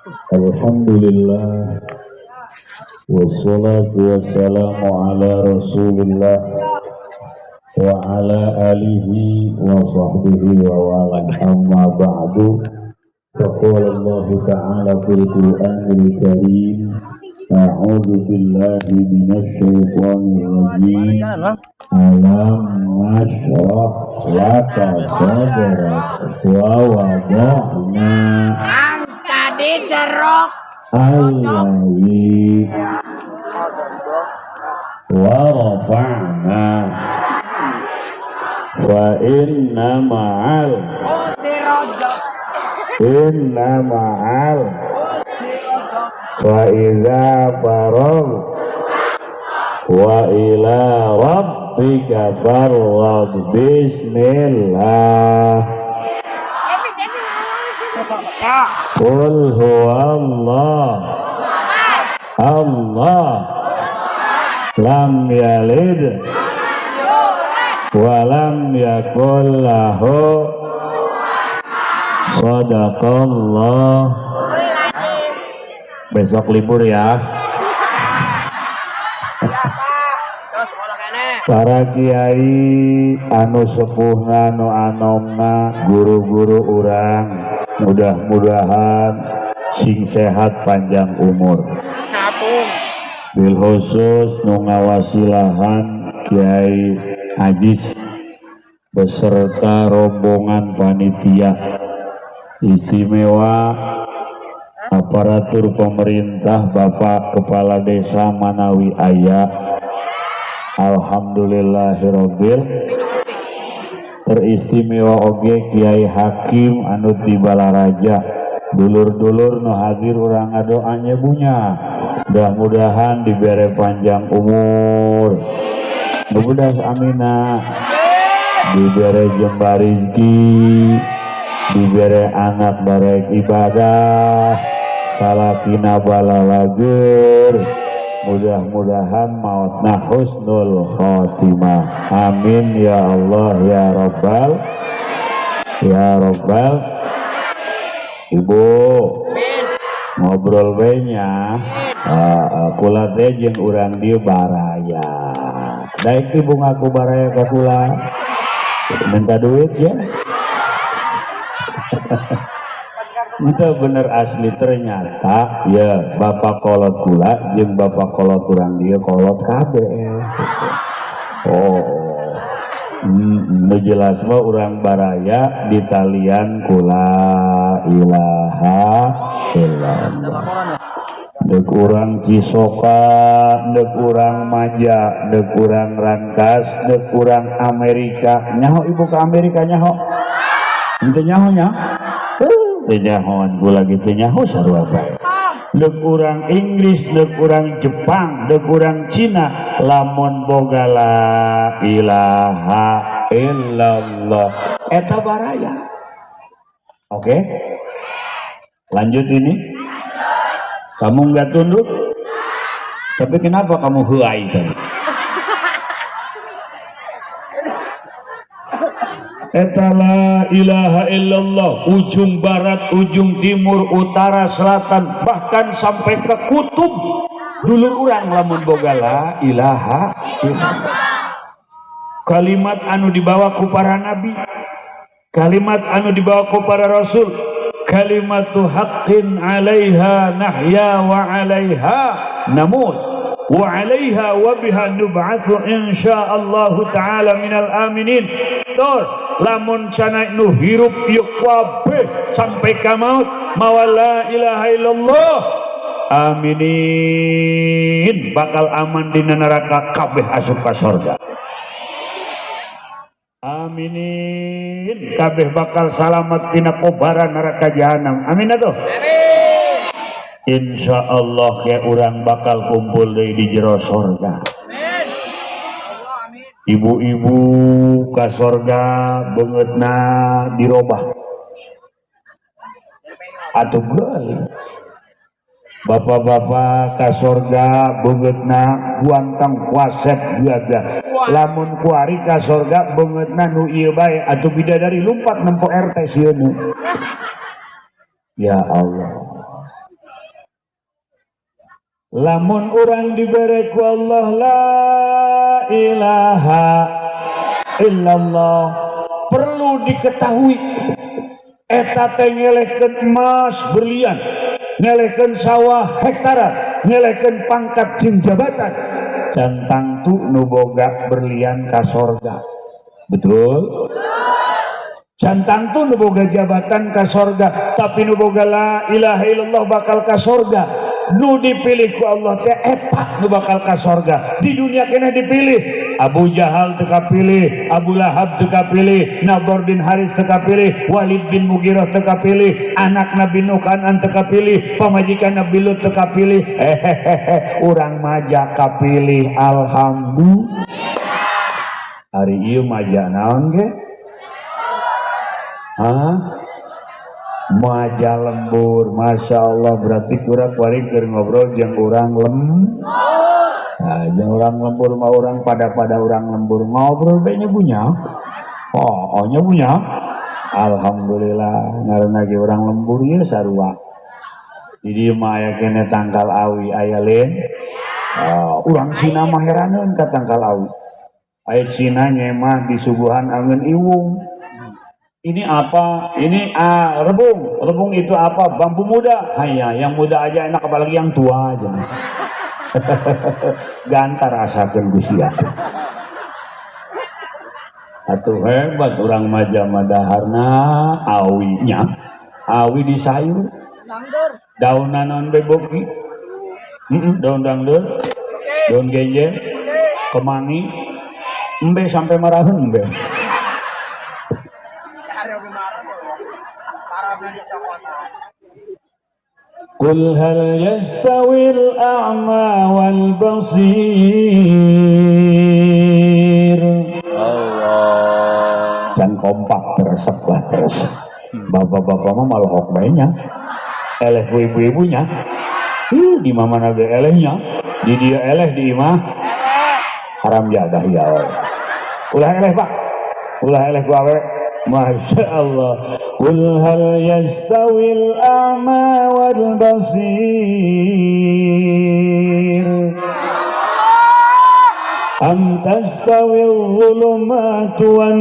Alhamdulillah wassalatu wassalamu ala Rasulillah wa ala alihi wa sahbihi wa wala amma ba'du. Faqala Allah ta'ala fil Qur'anil Karim a'udzu billahi minasy syaithanir rajim. Alam nashrah laka sadrak wa wada'na tadi jeruk alladzi wa rafa'na fa inna ma'al wa idza farag wa ila rabbika farghab. Bismillah. Qul huwallah Allah lam yalid wa lam yakul lahu. Shadaqallah. Besok libur ya. Para kiai anu sepuhna anu anomna guru-guru urang mudah-mudahan sing sehat panjang umur. Bil khusus nu ngawasilahan Kiai Ajis beserta rombongan panitia istimewa aparatur pemerintah Bapak Kepala Desa Manawi Aya. Alhamdulillahirabbil. Teristimewa oge Kiai Hakim anu di Balaraja, dulur-dulur nu hadir urang ngadoanya bunya mudah-mudahan dibere panjang umur, mudah aminah, dibere jembar rezeki, dibere anak barek ibadah, salakina balalager, mudah-mudahan mautna husnul khotimah. Amin ya Allah ya Rabbal ya Rabbal. Ibu ngobrol benya kula teh jeung urang dieu baraya. Daek ibu ngaku baraya ka kula. Minta duit ya. Itu bener asli ternyata ya bapak kolot kula jeung bapak kolot urang dia kolot kabeh. Jelas mah urang baraya di talian kula ilaha illallah. Dek urang Cisoka, dek urang Maja, dek urang Rangkas, dek urang Amerika. Nyaho ibu ke Amerika nyaho? Ente nyaho nya? Tenyahoan gula gitu nyaho sarua bae. Dek urang Inggris, dek urang Jepang, dek urang Cina, lamun boga la ilaha illallah eta baraya. Oke? Lanjut ini. Kamu enggak tunduk? Tapi kenapa kamu huai tadi? Eta la ilaha illallah, ujung barat, ujung timur, utara, selatan, bahkan sampai ke kutub dulur urang lamun boga la ilaha illallah. Kalimat anu dibawa ku para nabi, kalimat anu dibawa ku para rasul, kalimatu haqqin 'alaiha nahya wa 'alaiha namut wa 'alaiha wa biha nub'atsu insyaallah taala minal aminin. Tur lamun cana nu hirup ieu kabeh sampai ka maut mawa la ilaha illallah aminin bakal aman dina neraka kabeh asup ka surga. Aminin kabeh bakal salamet tina kobaran neraka jahanam. Amin atuh. Amin. Insyaallah ya urang bakal kumpul deui di jero surga. Ibu-ibu ka surga beungeutna dirobah atuh geul. Bapak-bapak ka surga beungeutna guantang kuasep gagah. Lamun kuari ka surga beungeutna nu ieu bae atuh bidadari lumpat nempo RT sieun. Ya Allah. lamun orang diberi ku Allah la ilaha illallah, perlu diketahui eta teh ngelehkeun emas berlian, ngelehkeun sawah hektaran, ngelehkeun pangkat jeung jabatan, cantang tu nu boga berlian ka sorga. Betul? Cantang tu nu boga jabatan ka sorga, tapi nu boga la ilaha illallah bakal ka sorga. Nu dipilih ku Allah teh eta nu bakal ka sorga. Di dunia kena dipilih Abu Jahal teu kapilih, Abu Lahab teu kapilih, Nadhr bin Haris teu kapilih, Walid bin Mughirah teu kapilih, anak Nabi Nuh Kanan teu kapilih, pamajikan Nabi Lut teu kapilih. Urang maja kapilih, alhamdulillah. Hari ieu maja naon ge? Maja lembur, masya Allah. Berarti kurang kuari keur ngobrol jeung urang jeung urang lembur mah urang pada urang lembur ngobrol be nyebunya. Nyebunya. Alhamdulillah ngaranna ge urang lembur ieu sarua. Di dieu mah aya kene tangkal awi aya leun. Urang Cina mah heraneun ka tangkal awi. Aya Cina nyemah disuguhan angeun iwung. Ini apa? Ini rebung. Rebung itu apa? Bambu muda. Hanya yang muda aja enak, apalagi yang tua aja. Gantar rasakeun Gusti atuh. Atuh hebat urang maja madaharna awinya. Awi di sayur. Daun nanon beboki. Daun dangdur. Daun genjer. Kemangi. Embe sampai maraheun embe. Qul hal yastawil a'ma wal basir. Allah. Jangan kompak teresep lah terus. Bapak-bapak mah malohok banyak. Eleh ibu-ibunya. Di mama naga elehnya. Di dia eleh di imah. Haram jadah ya Allah. Ulah eleh pak. Ulah eleh ku awe. Masya Allah. Qul hal yastawil a'ma wal basir am tastawil zulumatu wan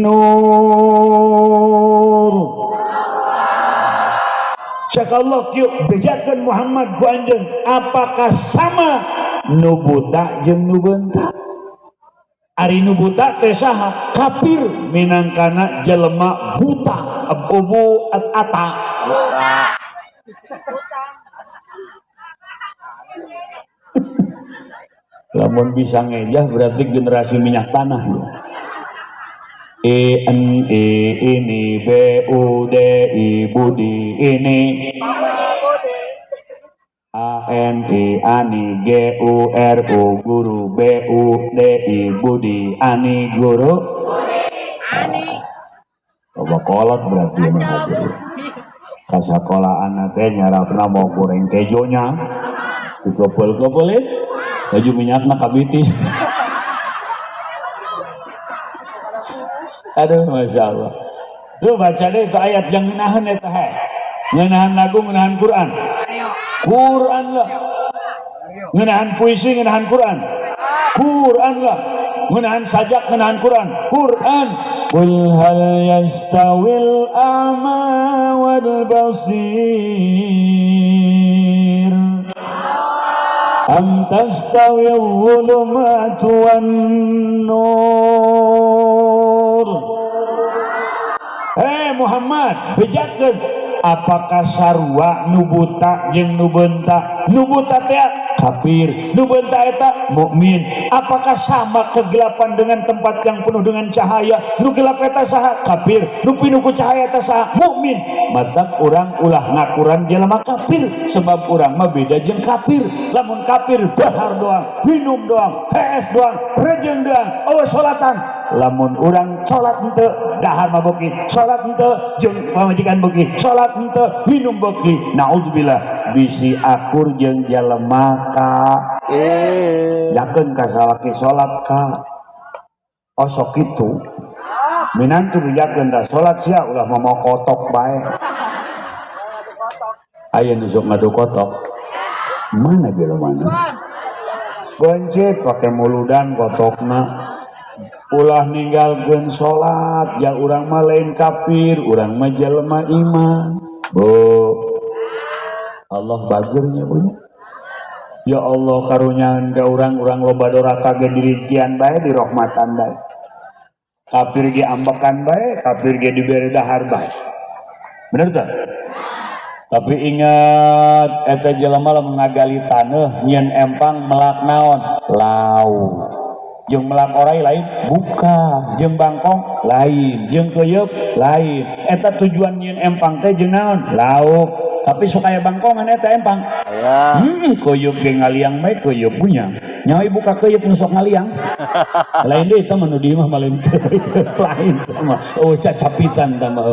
nur. Syakallah kieu bejakeun Muhammad ku anjeun, apakah sama nu buta jeung nu beuntak? Ari nu buta teh saha? Kafir minangkana jelema buta. Abu ata. Lamun bisa ngejah berarti generasi minyak tanah. Ini BUDI budi ini. Ani GURU guru BUDI budi ani guru coba kolot berarti mah ka sakolahan teh nyarapna mau goreng kejonya dikepel-kepelin baju minyakna kabitis. Aduh masya Allah. Lu baca deh itu ayat yang ngeunaheun eta he. Ngeunaheun lagu, ngeunaheun Quran. Quran lah. Ngeunaheun puisi, ngeunaheun Quran. Quran lah. Ngeunaheun sajak, ngeunaheun Quran. Quran. Qul hal yastawil a'ma wal basir am tastawil zulumatu wan nur. Muhammad bejakeun apakah sarua nu buta jeung nu beuntak? Nu buta teh kafir, nu beuntak eta mukmin. Apakah sama kegelapan dengan tempat yang penuh dengan cahaya? Nu gelap eta saha? Kafir. Nu pinuh ku cahaya eta saha? Mukmin. Matak urang ulah ngakuran jelema kafir sebab urang mah beda jeung kafir. Lamun kafir dahar doang, minum doang, PS doang, rejeun doang, eueuh salatan. Lamun urang salat henteu, dahar mah beuki, salat henteu jeung pamajikan beuki, salat henteu, minum beuki. Naudzubillah, bisi akur jeung jalema ka yakeun ka salaki salat ka osok kitu. Minantu dijakeun da salat sia ulah mau kotok bae. Aya nu sok ngadu kotok. mana jelemana bencet pakai muludan kotokna ulah ninggalkeun salat ja urang mah lain kafir urang mah jelema iman bu Allah bagirnya punya ya Allah karuniaan ka urang-urang loba doraka ge dirikian bae di rahmatan bae kafir ge ambekan bae kafir ge dibere dahar bae bener tah tapi ingat eta jelema lamun ngagali taneuh nyieun empang melak naon lau jeung melak orai lain buka jeung bangkong lain jeung keuyeub lain eta tujuan nyieun empang teh jeung naon lauk tapi sok aya bangkongan eta empang aya keuyeub ge ngaliang bae keuyeub punya nyawa buka keuyeub nu sok ngaliang lain deui eta mah nu dieu mah lain lain mah oh cacapitan tah mah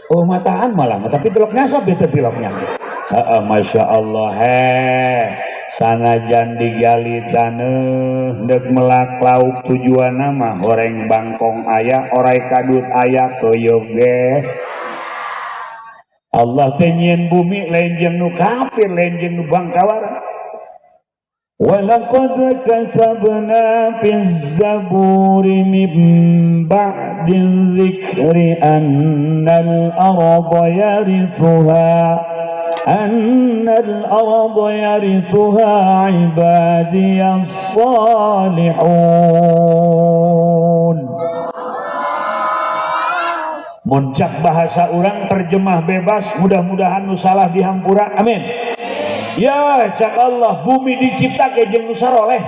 oh mataan malah tapi teloknya sok bete teloknya masya Allah sanajan digali taneuh dek melak lauk tujuan nama goreng bangkong aya orai kadut aya keuyeub ge Allah teh nyieun bumi lain jeung nu kafir lain jeung nu bangkawara walaqad katabna fiz zaburi min ba'di dzikri annal arda yarithuha ibadiyas salihun. Muncak bahasa orang terjemah bebas mudah-mudahan nu salah dihampura amin ya cak Allah bumi dicipta ke jeung nu saroleh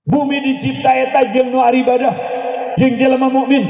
bumi dicipta eta jeung nu aribadah jeung jelema mukmin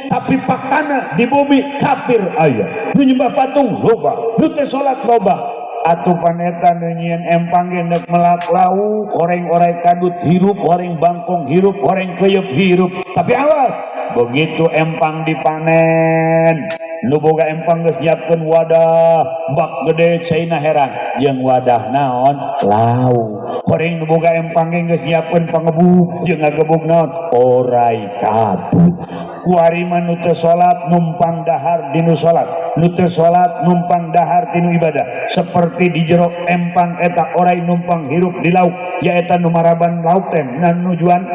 tapi paktana di bumi kafir aya nu nyembah patung loba nu teh salat loba atuh paneta nu nyieun empang ge neuk melak lauk horeng orai kadut hirup horeng bangkong hirup horeng keuyeub hirup tapi awas begitu empang dipanen nu boga empang geus nyiapkeun wadah bak gede caina heran jeung wadah naon lauk horeng nu boga empang geus nyiapkeun pangebuk jeung ngagebuk naon orai kadut ku ari mah nu teu salat numpang dahar dinu salat nu teu salat numpang dahar dinu ibadah seperti di jero empang eta orai numpang hirup di lauk ya eta nu maraban lauk teh nan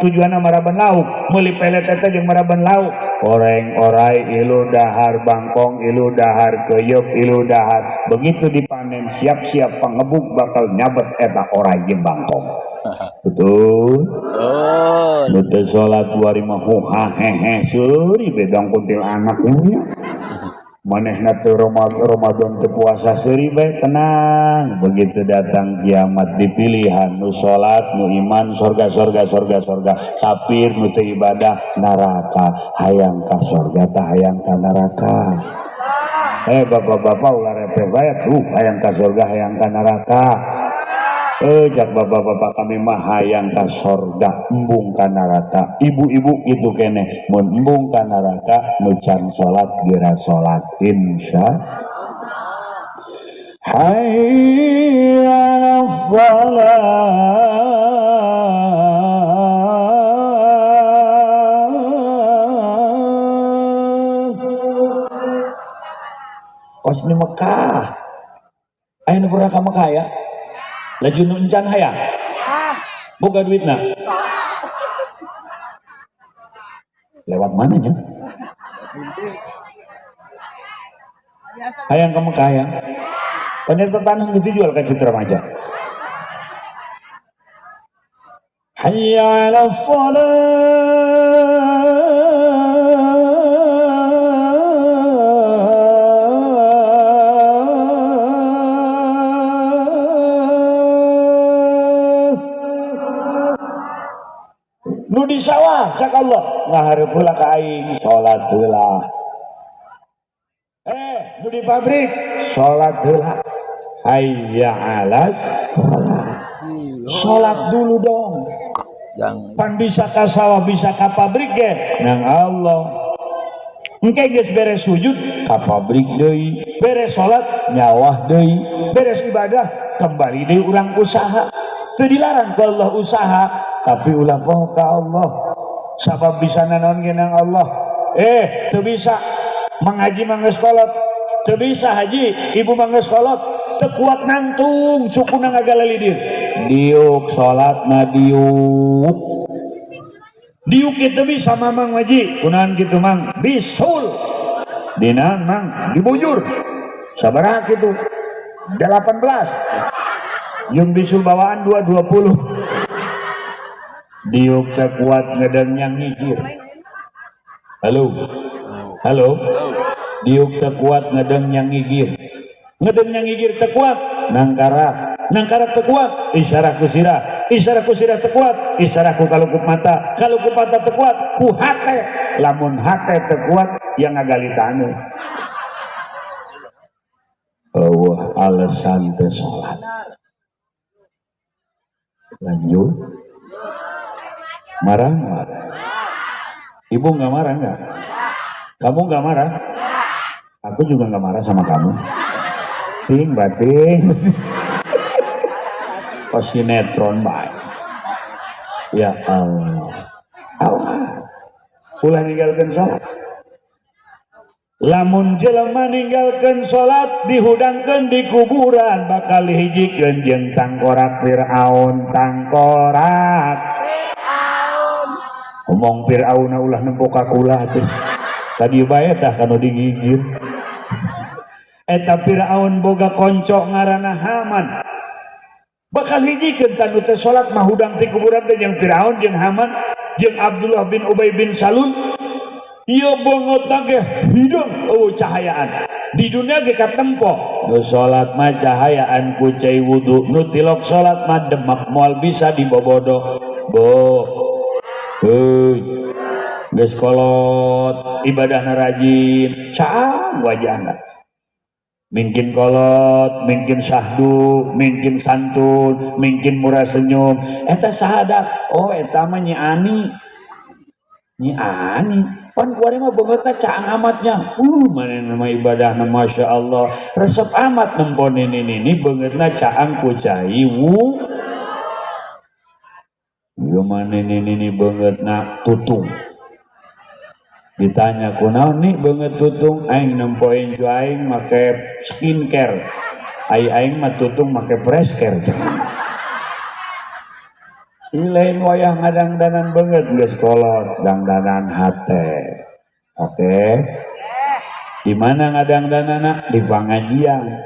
tujuanna maraban lauk meuli pelet eta jeung maraban lauk oreng orai ilu dahar bangkong ilu dahar keuyeub ilu dahar begitu dipanen siap-siap pangebuk bakal nyabet eta orai jeung bangkong betul nu teu salat kuari mah hehe seuri bedang kuntil anaknya manehna teu Ramadan teu puasa seuri bae tenang begitu datang kiamat dipilihan nu salat nu iman surga kafir nu teu ibadah neraka hayang ka surga tah hayang ka neraka bapak-bapak ulah repeh bae hayang ka surga hayang ka neraka jak bapak-bapak kami mah hayang ka surga embung ka neraka ibu-ibu itu keneh mun embung ka neraka nu can salat geura salat insya hayya 'alas shalah kos di Mekah aya nu pernah ka Mekah ya laju nu encan hayang boga duitna lewat mananya hayang ka Mekah hayang ternyata tanah itu jual ke Citra Maja hayya 'alas shalah nu di sawah sak Allah ngahareup heula ka aing salat heula nu di pabrik salat heula hayya 'alas salat dulu dong jangan pan bisa ka sawah bisa ka pabrik ge nang Allah engke geus beres sujud ka pabrik deui beres salat nyawah deui beres ibadah kembali deui urang usaha teu dilarang ku Allah usaha tapi ulah poho ka Allah sabab bisa naon ge nang Allah teu bisa mengaji mah geus kolot teu bisa haji ibu mangga salat teu kuat nangtung sukuna ngagalalidir diuk salatna diuk itu bisa mamang waji kunaon kitu mang bisul dina mang dibujur sabaraha kitu 18 yung bisul bawaan 20 diuk teh kuat ngedeng yang ngigir halo diuk teh kuat ngedeng yang ngigir teh kuat nangkara teh kuat isyarat ku sirah teh kuat isyarat ku kalukup mata teh kuat ku hate lamun hate teh kuat yang ngagalitanu alasan teh salat lanjut marah ibu nggak marah nggak kamu nggak marah aku juga nggak marah sama kamu ting bating sinetron baik ya Allah ulah ninggalkan sholat lamun jelema ninggalkan sholat dihudangkan di kuburan bakal hijikeun jeung tangkorak Fir'aun ngomong Fir'aun ulah nempok kakulah tuh tadi bae tah kanu digigir eta Fir'aun boga konco ngaranna Haman bakal hijikeun tanu teh salat mah hudang ti kuburan teh jeung Firaun jeung Haman jeung Abdullah bin Ubay bin Salul ieu beungeutna ge hideung cahayaan di dunia ge katempo nu salat mah cahayaan ku cai wudu nu tilok salat mah demak moal bisa dibobodoh geus kolot ibadahna rajin caang wajahna mungkin kolot, mungkin syahdu, mungkin santun, mungkin murah senyum. Eta sahadat, eta mah Nyi Ani. Pan kuari mah beungeutna caang amatnya. Mana nama ibadahna masya Allah. Resep amat nempon ini beungeutna caang ku cai wu. Ieu mana ini beungeutna tutung. Ditanya kunaon nih beungeut tutung aing nempoin ju aing make skincare aing mah tutung make fresh care lain wayah ngadangdanan beungeut geus kolot dangdanan hate oke di mana ngadangdanana di pangajian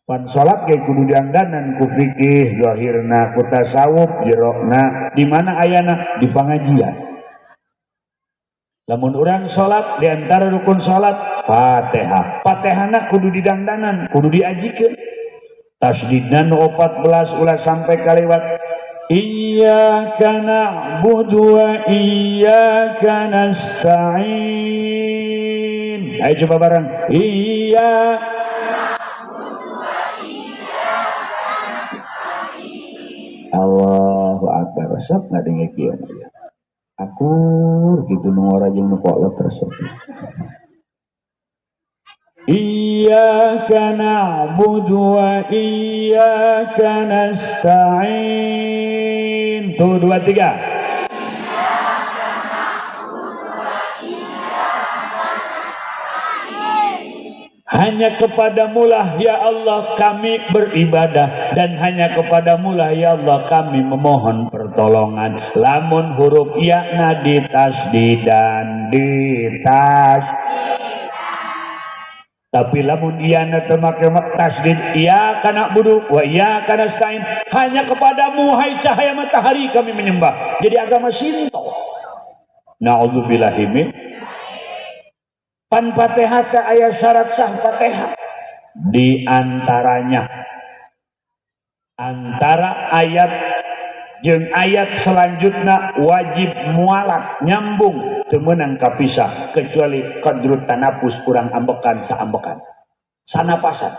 pan salat ge kudu dangdanan ku fikih zahirna ku tasawuf jerokna di mana ayana di pangajian. Lamun urang salat diantara rukun salat Fatihahna kudu didangdanan kudu diajikeun tasdidna nu 14 ulah sampai kaliwat iyyaka na'budu wa iyyaka nasta'in ayo coba bareng Allahu akbar resep ngadenge kieu aku gitu nungora jeung nu kolot tersebut iyyaka na'budu wa iyyaka nasta'in tuh 2 3 hanya kepadamulah ya Allah kami beribadah dan hanya kepadamulah ya Allah kami memohon pertolongan lamun huruf ya ditasdidan tapi lamun iyana teu make tasdid iya kana budu wa iya kana sain hanya kepadamu hai cahaya matahari kami menyembah jadi agama Shinto naudzubillahi min pan Fatihah teh aya syarat sah Fatihah di antaranya antara ayat jeung ayat selanjutnya wajib mualaf nyambung teu meunang kapisah kecuali qadrut tanafus kurang ambekan saambekan sanapasan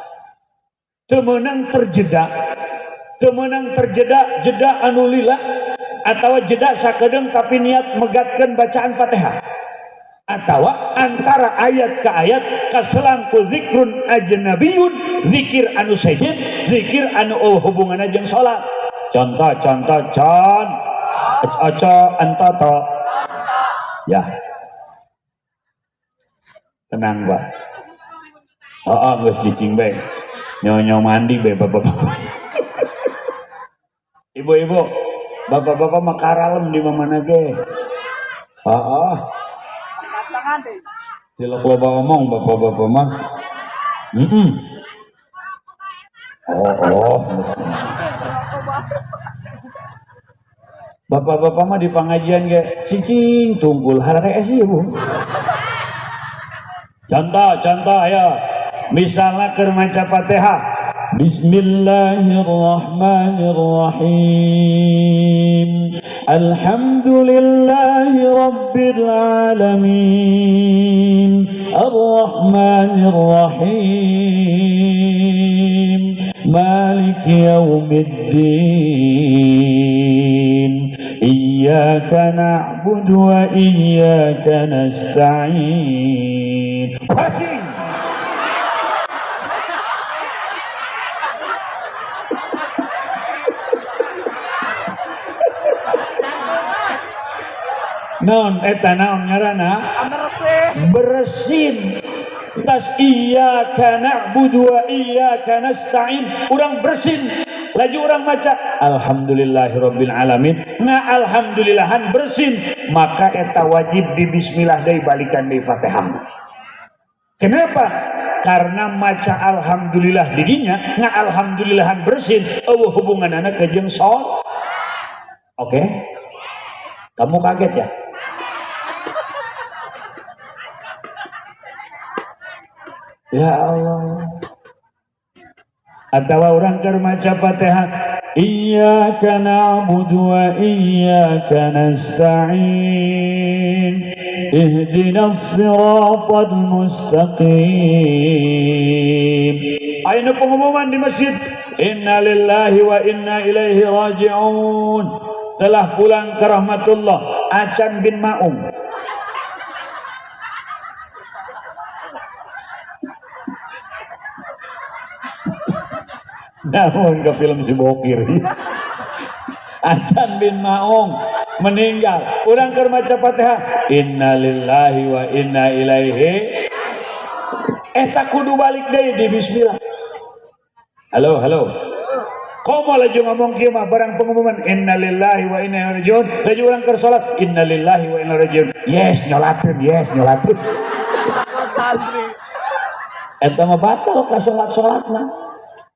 teu meunang terjeda jeda anu lila atawa jeda sakedeung tapi niat megatkeun bacaan Fatihah atau antara ayat ke ayat kaselangku zikrun ajnabiyun zikir anu sejen zikir anu hubunganna jeung salat contoh antoto ya tenang Pak geus cicing bae. Nyonya mandi bae bapak-bapak. Ibu-ibu, bapak-bapak mah karalem di mana ge. Cilok loba ngomong bapak-bapak mah. Bapak-bapak mah di pengajian ge cicing tunggul harare ibu. Contoh ya. Misalnya keur maca Fatihah. Bismillahirrahmanirrahim. Alhamdulillahi rabbil alamin. Arrahmanirrahim. Maliki yaumiddin. Iyyaka na'budu wa iyyaka nasta'in. Passing. Naon eta naon ngaranna? Bersin. Tas iyyaka na'budu wa iyyaka nasta'in. Urang bersin. Laju urang maca alhamdulillahirabbil alamin. Na alhamdulillahan bersin, maka eta wajib di bismillah deui balikan deui Fatihah. Kenapa? Karena maca alhamdulillah didinya nga alhamdulillahan bersin eueuh hubunganana ka jeung salat. Oke? Kamu kaget ya? Ya Allah. Atawa orang keur maca Fatihah, iyyaka na'budu wa iyyaka nasta'in. Ihdinas siratal mustaqim. Ayo pengumuman di masjid, inna lillahi wa inna ilaihi raji'un. Telah pulang ke rahmatullah Acan bin Ma'um. Namun ke film si Bokir. Acan bin Ma'um meninggal. Urang keur maca Fatihah, innalillahi wa inna ilaihi. Eta kudu balik deui di bismillah. Halo. Komo laju ngomong kieu mah barang pengumuman innalillahi wa inna ilaihi rajiun. Laju urang keur salat innalillahi wa inna ilaihi rajiun. Yes, nyolateun. Eta mah batal ka salat-salatna.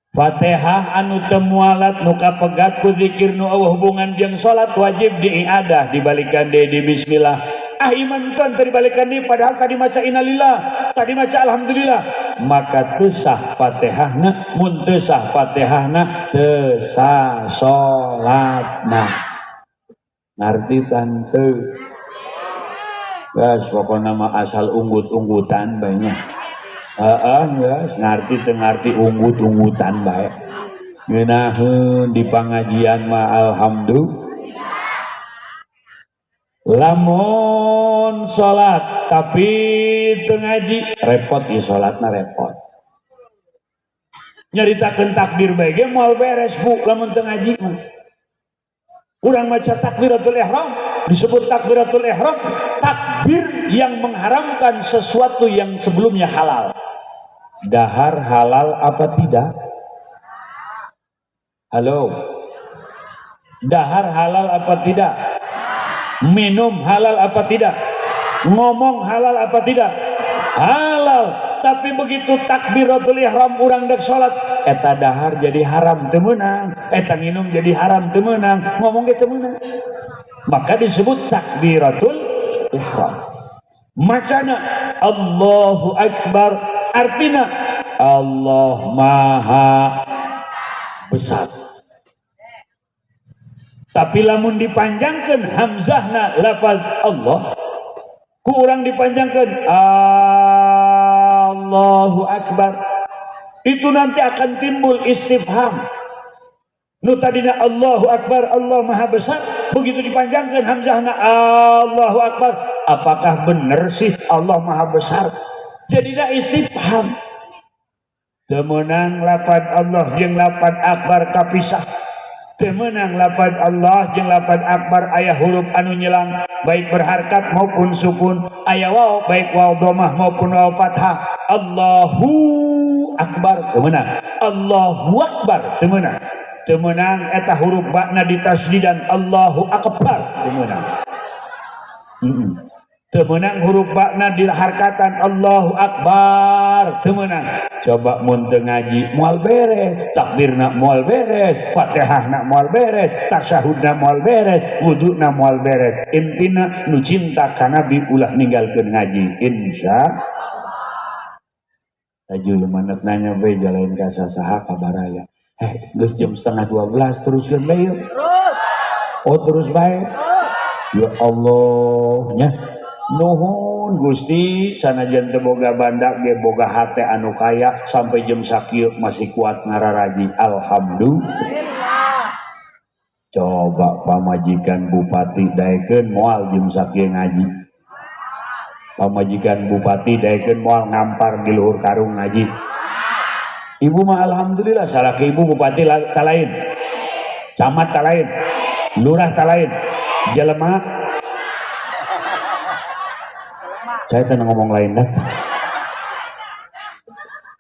Fatihah anu teu mualat nu kapegat ku zikir nu eueuh hubungan jeung salat wajib diiadah dibalikan deui di bismillah. Iman kan tadi balikan deui padahal tadi maca innalillah, tadi maca alhamdulillah. Maka teu sah Fatihahna, mun teu sah Fatihahna teu sah salatna. Ngarti tan teu? Gas pokona mah asal unggut-unggutan banyak. Guys, ngarti unggut-unggutan bae. Ngeunaheun di pangajian mah alhamdulillah. Lamun salat tapi teu ngaji repot ieu salatna repot. Nyaritakeun takbir bae ge moal beres Bu lamun teu ngaji mah. Urang maca takbiratul ihram disebut takbiratul ihram, takbir yang mengharamkan sesuatu yang sebelumnya halal. Dahar halal apa tidak? Halo. Dahar halal apa tidak? Minum halal apa tidak? Ngomong halal apa tidak? Halal. Tapi begitu takbiratul ihram urang dek salat, eta dahar jadi haram teu meunang, eta nginum jadi haram teu meunang, ngomong ge teu meunang. Maka disebut takbiratul ihram. Macana Allahu Akbar, artinya Allah Maha Besar. Tapi lamun dipanjangkan hamzahna lafaz Allah, kurang dipanjangkan Allahu Akbar, itu nanti akan timbul istifham. Nu tadinya Allahu Akbar, Allah Maha Besar, begitu dipanjangkan hamzahna Allahu Akbar, apakah benar sih Allah Maha Besar? Jadinya istifham. Temenang lafaz Allah jeung lafaz akbar kapisah. Temenang lafaz Allah jeung lafaz akbar aya huruf anu nyelang baik berharkat maupun sukun, aya waw baik waw dhammah maupun waw fathah. Allahu akbar temenang, Allahu akbar temenang, temenang eta huruf bakna ditasdidan Allahu akbar temenang. Temenang huruf bakna diharkatan Allahu akbar temenang. Coba mun teu ngaji moal beres, takbirna moal beres, Fatihahna moal beres, tasyahudna moal beres, wuduna moal beres. Intina nu cinta ka Nabi ulah ninggalkeun ngaji insya Aju lumanet nanya bae jalain ka sasaha kabaraya. Geus jam 11:30 teruskeun bae yeuh. Terus. Oh terus bae. Ya Allah nya. Nuhun Gusti sanajan teu boga bandak ge boga hate anu kaya sampai jam sakieu masih kuat ngararaji. Alhamdulillah. Coba pamajikan bupati daekeun moal jam sakieu ngaji. Pamajikan bupati daekeun moal ngampar di luhur karung ngaji. Ibu mah alhamdulillah salah ke ibu bupati talain. Camat talain. Lurah talain. Jelema saya tenang ngomong lain dah.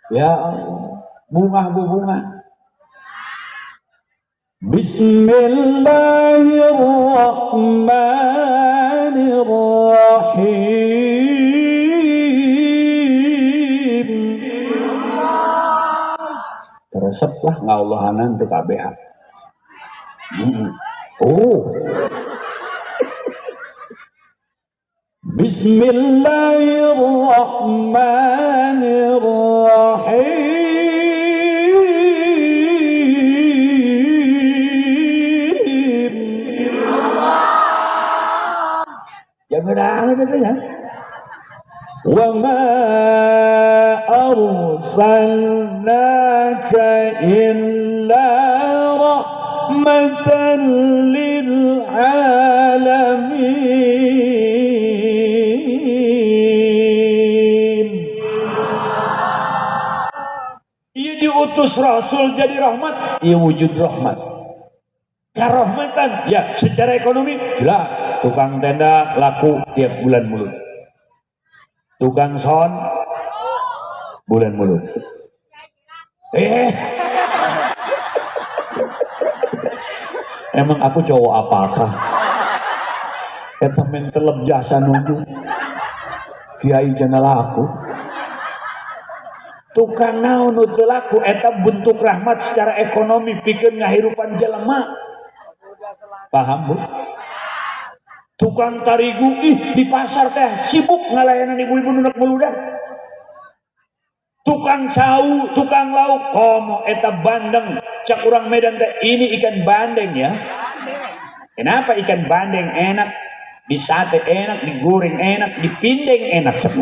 Ya Allah, bunga bu bunga. Bismillahirrahmanirrahim. Tereseplah ngaullahanan teu kabeh. Oh. Bismillahirrahmanirrahim. Jangan ada ya. Wa ma arsalnaka illa rahmatan lil alamin. Ieu diutus Rasul jadi rahmat, ieu wujud rahmat. Karahmatan ya secara ekonomi jelas. Tukang tenda laku tiap bulan mulut. Tukang son bulan mulut. Emang aku cowok apakah? Eta men teleb jasa nunggu. Kiai cenah laku. Tukang naon nu teu laku eta bentuk rahmat secara ekonomi pikeun ngahirupan jelema. Paham Bu? Tukang tarigu di pasar teh sibuk ngalayanan ibu-ibu nunek meludak. Tukang cau, tukang lauk, komo eta bandeng, cak urang Medan teh ini ikan bandeng ya. Kenapa ikan bandeng enak? Disate enak, digoreng enak, dipindeng enak cak.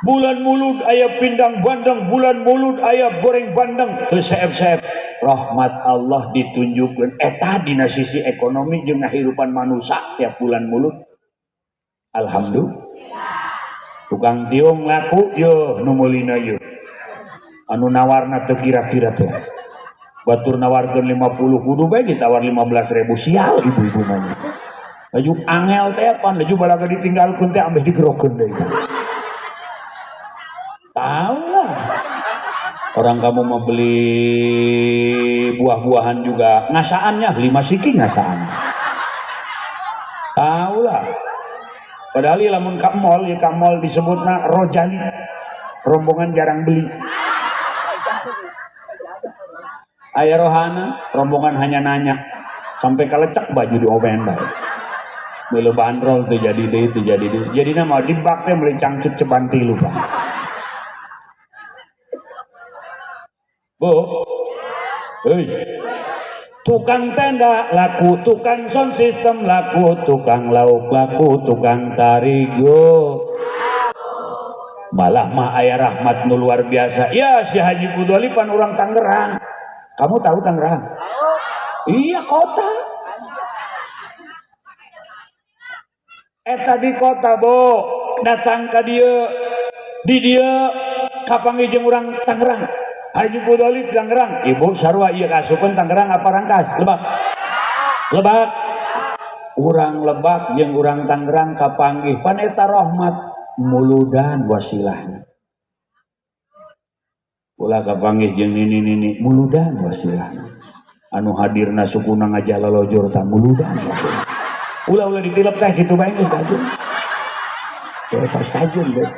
Bulan mulut aya pindang bandeng, bulan mulut aya goreng bandeng, teu seep-seep. Rahmat Allah ditunjukkeun eta dina sisi ekonomi jeung ngahirupan manusia tiap bulan mulut. Alhamdulillah. Tukang tiung laku yo nu meulina yo. Anu nawarna teu kira-kira teh. Batur nawarkeun 50 kudu bae ditawar 15.000 sial ibu-ibu mah. Laju angel teh pan laju balaga ditinggalkeun teh ambeh digerokeun deui. Tahu lah. Orang kamu mau beli buah-buahan juga ngasaannya 5 siki ngasaan. Tahu lah. Padahal lamun ka mall ya ka mall disebutna Rojali. Rombongan jarang beli. Aya rohana, rombongan hanya nanya sampai kalecek baju dioben bae. Beulah bandrol teu jadi deui teu jadi deui. Jadina mah dibak teh meuli cangcut ceban 3 Pak. Bu, hei, tukang tenda laku, tukang sound system laku, tukang lauk laku, tukang tarigo. Malah mah aya rahmat nu luar biasa. Ya si Haji Kudoli pan urang Tangerang. Kamu tahu Tangerang? Iya kota. Eta di kota Bu, datang ke dia, di dia kapanggih jeung urang Tangerang. Haji Kudoli Tangerang, ibu sarua ieu kasupeun Tangerang apa Rangkas? Lebak. Lebak. Urang Lebak jeung urang Tangerang kapanggih pan eta rahmat muludan wasilahna. ulah kapanggih jeung nini muludan wasilah anu hadirna sukuna ngajalalojor tah muludan wasilah ulah ditilep teh kitu bae geus tajun pas tajun deh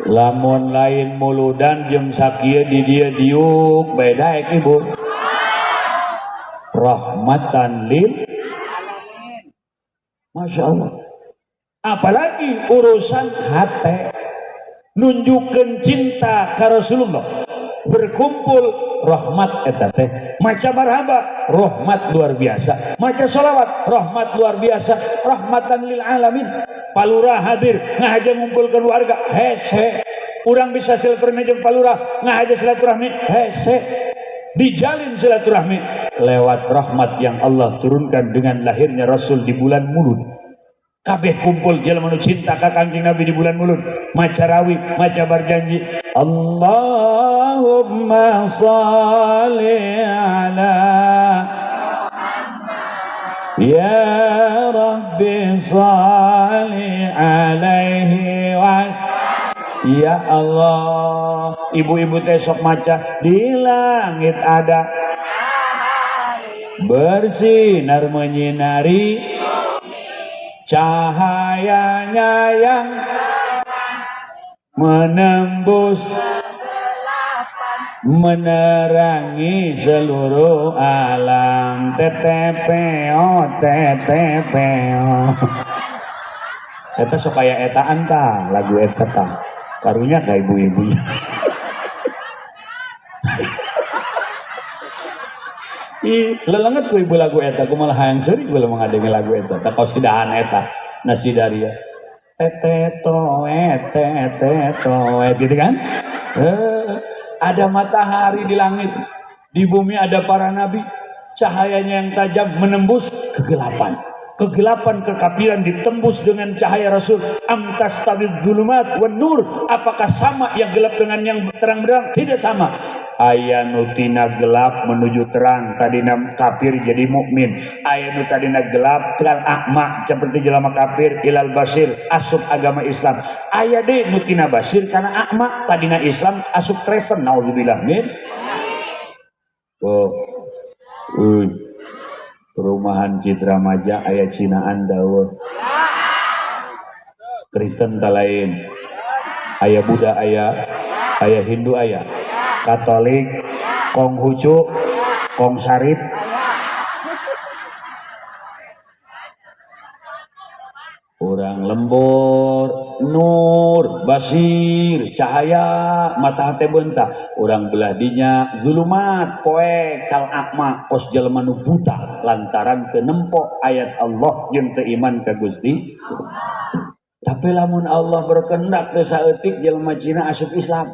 lamun lain muludan jeung sakieu di dieu diuk beda ek ibu rahmatan lil Masya Allah. Apalagi urusan hati nunjukkan cinta ke Rasulullah berkumpul rahmat eta teh maca marhaba rahmat luar biasa maca sholawat rahmat luar biasa rahmatan lil alamin palura hadir ngahaja ngumpulkeun warga hese urang bisa silaturahmi jeung palura ngahaja silaturahmi hese dijalin silaturahmi lewat rahmat yang Allah turunkan dengan lahirnya Rasul di bulan Mulud. Kabeh kumpul jelema nu cinta ka Kangjeng Nabi di bulan Mulud. Maca rawi, maca berjanji. Allahumma shalli ala ya Rabbi shalli alaihi wa ya Allah. Ibu-ibu teh sok maca di langit ada bersinar menyinari cahayanya yang menembus menerangi seluruh alam TTPO eta sok aya etaan tah lagu eta tah karunya ka ibu-ibunya lelenget ku ibu lagu eta kumaha hayang seuri kula mengadengi lagu eta ta kosidahan eta nasidaria teteto gitu kan ada matahari di langit di bumi ada para nabi cahayanya yang tajam menembus kegelapan kekafiran ditembus dengan cahaya Rasul amtas tabid zulumat wan nur apakah sama yang gelap dengan yang terang benderang tidak sama aya nu tina gelap menuju terang tadina kafir jadi mukmin aya nu tadina gelap terang akma seperti jelema kafir ilal basir asup agama Islam aya deui nu tina basir kana akma tadina Islam asup Kristen naudzubillah min perumahan Citra Maja aya Cinaan daeuh Kristen tah lain aya Buddha aya Hindu aya Katolik, Konghucu, Kong Sarip, orang lembur, nur, basir, cahaya, mata hati bentah, orang belah dinya, zulumat, poe, kal akma, pos jelema nu buta, lantaran kenempok ayat Allah jeung teu iman ka Gusti. Tapi lamun Allah berkehendak teu saeutik jelema Cina asup Islam.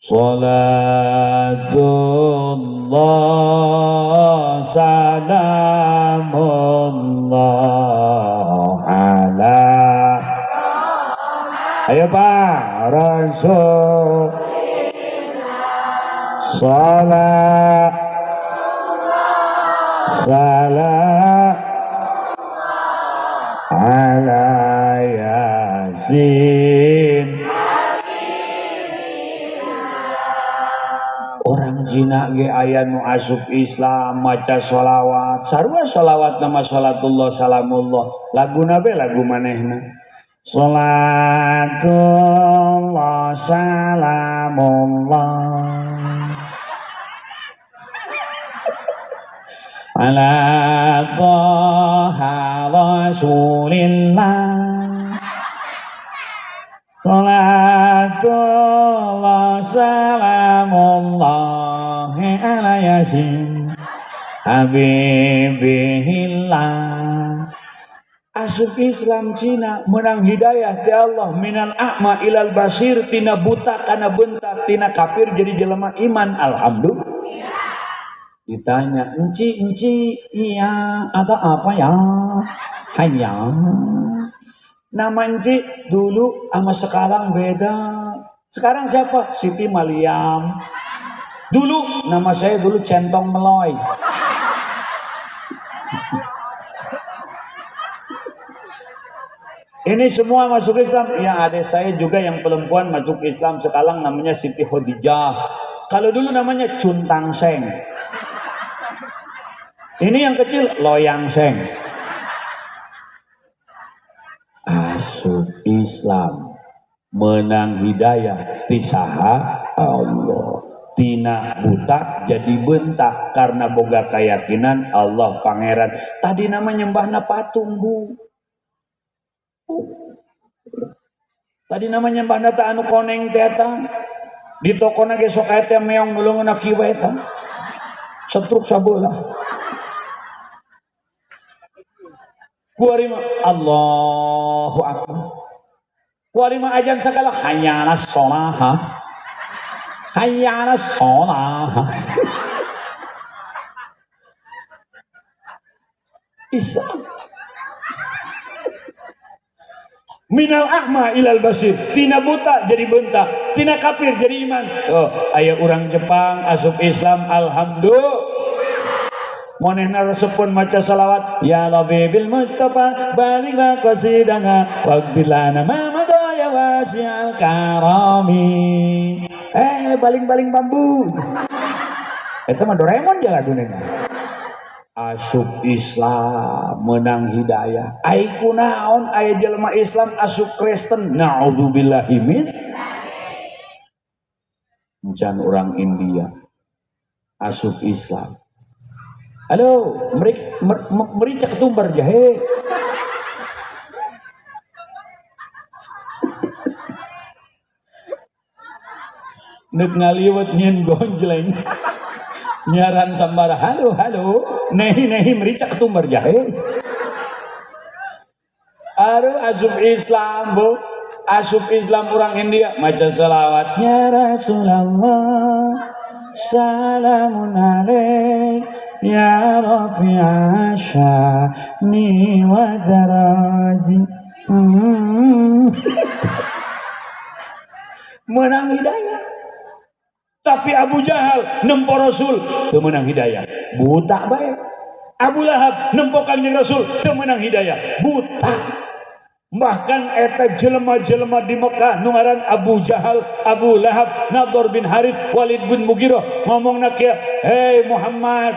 Salatullah salamullah ala ayo Pak Rasul salat salam ala yasin orang Cina ge aya nu asup Islam maca sholawat sarua sholawat nama salatullah salamullah laguna be lagu manehna salatullah salamullah ala taha rasulillah salatullah salamullah ala yasin habibihillah asup Islam Cina menang hidayah ti Allah minal a'ma ilal basir tina buta kana bentar tina kafir jadi jelema iman alhamdulillah ditanya enci iya ada apa ya hanya nama enci dulu sama sekarang beda. Sekarang siapa? Siti Maliam. Dulu nama saya dulu Centong Meloy. Ini semua masuk Islam. Ya, adik saya juga yang perempuan masuk Islam sekarang namanya Siti Khadijah. Kalau dulu namanya Cuntang Seng. Ini yang kecil Loyang Seng. Asup Islam menang hidayah tisaha Allah. Tina buta jadi bentak karena boga keyakinan Allah pangeran. Tadi namanya nyembahna patung, Bu. Tadi namanya nyembah nata anu koneng teata di tokona ge sok aya teh meong nulungeun kieu eta setruk sabeula kuari mah Allahu akbar kuari mah ajan sagala hayya alas sholaha hayya alas sholaha Islam minal ahma ilal basir, tina buta jadi bentak, tina kafir jadi iman. Oh, aya urang Jepang asup Islam, alhamdulillah. Monehna resepun maca salawat, ya Rabbi bil Mustafa baligh qasidana waghfirlana ma madaya wasi'al karami. Baling-baling bambu. Eta mah Doraemon ya laguna. Asup Islam menang hidayah. Ai kunaon aya jelema Islam asup Kristen. Nauzubillahi min. Encan orang India asup Islam. Halo, mericak tumbar jahe. Neuk ngaliwet nyen gonjleng. Nyaran sambara, halo, nehi mericak tumbar jahe. Aduh, asup Islam, Bu. Asup Islam orang India. Maca salawat. Ya Rasulullah, salamun alaik, ya Rafi'a sya'ni wa daraji. Menang hidayah. Tapi Abu Jahal nempo Rasul teu meunang hidayah, buta bae. Abu Lahab nempo Kanjeng Rasul teu meunang hidayah, buta. Bahkan eta jelema-jelema di Mekah nu ngaran Abu Jahal, Abu Lahab, Nadhr bin Harith, Walid bin Mughirah ngomongna kieu, "Hei Muhammad,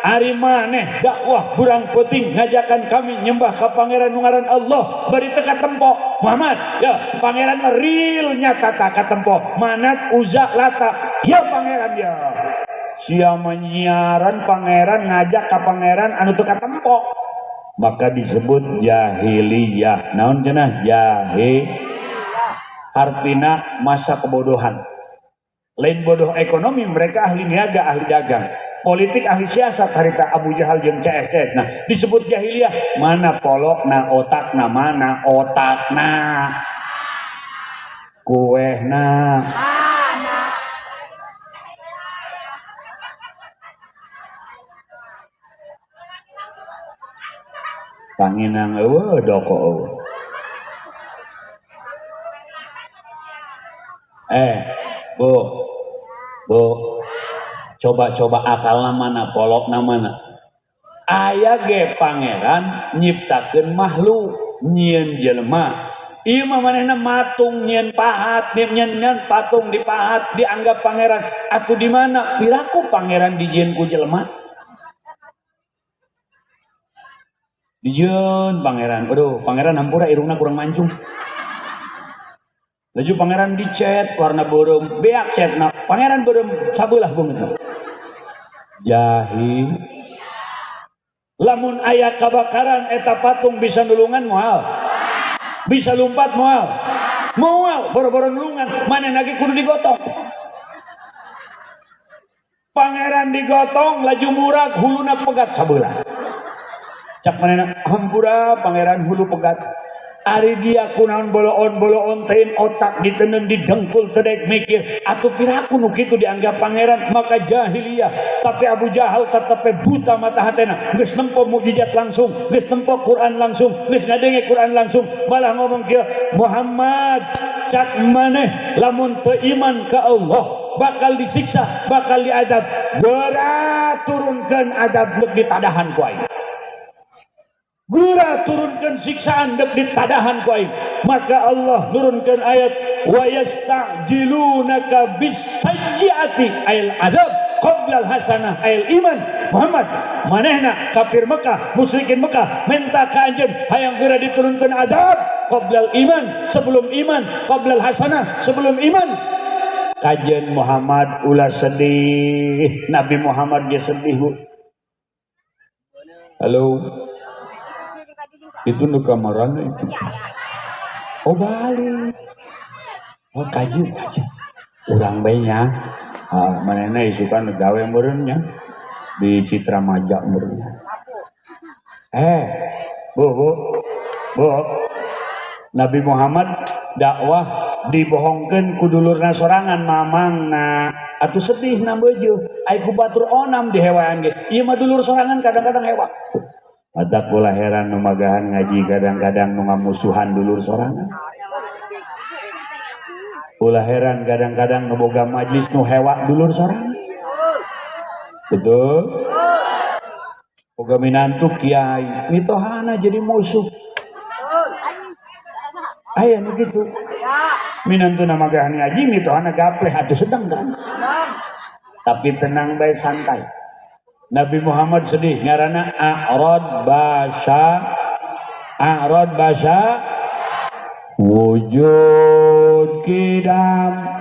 ari maneh dakwah burang peuting ngajakan kami nyembah ka pangeran nu ngaran Allah bari teu katempo." Muhammad, ya pangeran mah real nyata tak katempo. Manat, Uzza, Lata, ya pangeran ya. Sia menyiaran pangeran ngajak ka pangeran anu teu katempo. Maka disebut jahiliyah. Naon cenah? Jahiliyah. Artina masa kebodohan. Lain bodoh ekonomi, mereka ahli niaga, ahli dagang. Politik ahli siasat harita Abu Jahal jeung CSS. Nah, disebut jahiliyah. Mana polokna, otakna, mana otakna, kuehna. Panginang eueuh doko eueuh. Bu, coba akalna mana, polokna mana. Aya ge pangeran nyiptakeun makhluk, nyieun jelema. Ieu mah manehna matung nyieun pahat, nyieun patung di pahat dianggap pangeran. Atuh di mana? Piraku pangeran dijieun ku jelema? Dijieun pangeran. Aduh, pangeran hampura irungna kurang mancung. Laju pangeran dicet warna beureum, beak cetna. Pangeran beureum sabeulah beungeut. Jahil. Lamun aya kabakaran eta patung bisa nulungan moal. Bisa lumpat moal. Moal boro-boro nulungan, manehna ge kudu digotong. Pangeran digotong laju murag huluna pegat sabeulah. Cak manehna hampura pangeran hulu pegat. Ari dia kunaon boloon tein otak diteun didengkul tedek mikir atuh piraku nu kitu dianggap pangeran, maka jahiliyah. Tapi Abu Jahal tetep buta mata hatena, geus nempo mukjizat langsung, geus nempo Quran langsung, geus ngadenge Quran langsung, malah ngomong kieu, Muhammad cak maneh lamun teu iman ka Allah bakal disiksa, bakal diadab. Berat turunkeun adab leuk ditadahan ku aing. Gura turunkan siksaan dek ditadahan ku aing. Maka Allah turunkan ayat wa yasta'jilunaka bis-sayyi'ati ayil adab qabla al-hasanah ayil iman. Muhammad manehna kafir Mekah, musyrikin Mekah minta ka anjeun hayang geura diturunkan adab qabla al-iman, sebelum iman, qabla al-hasanah, sebelum iman. Kajian Muhammad ulah sedih, Nabi Muhammad dia sedih bu. Halo, itu nu kamaran itu. Oh balik, oh kajian. Urang bayinya, manehna isukan gawe meureunnya di Citra Maja meureun. Bu, Nabi Muhammad dakwah dibohongkeun ku dulurna sorangan mamangna atuh sedih na beujuh ai ku batur onam di hewan ge ieu mah dulur sorangan kadang-kadang hewa mata kula heran nu magahan ngaji kadang-kadang nu ngamusuhan dulur sorangan kula heran kadang-kadang nu boga majlis nu hewa dulur sorangan betul boga minantu kiai mitohana jadi musuh aya nu kitu minantu nama gahan ngaji mitohana gapleh atuh sedang kan tapi tenang bae santai. Nabi Muhammad sedih ngaranna a'rad basya wujud kidam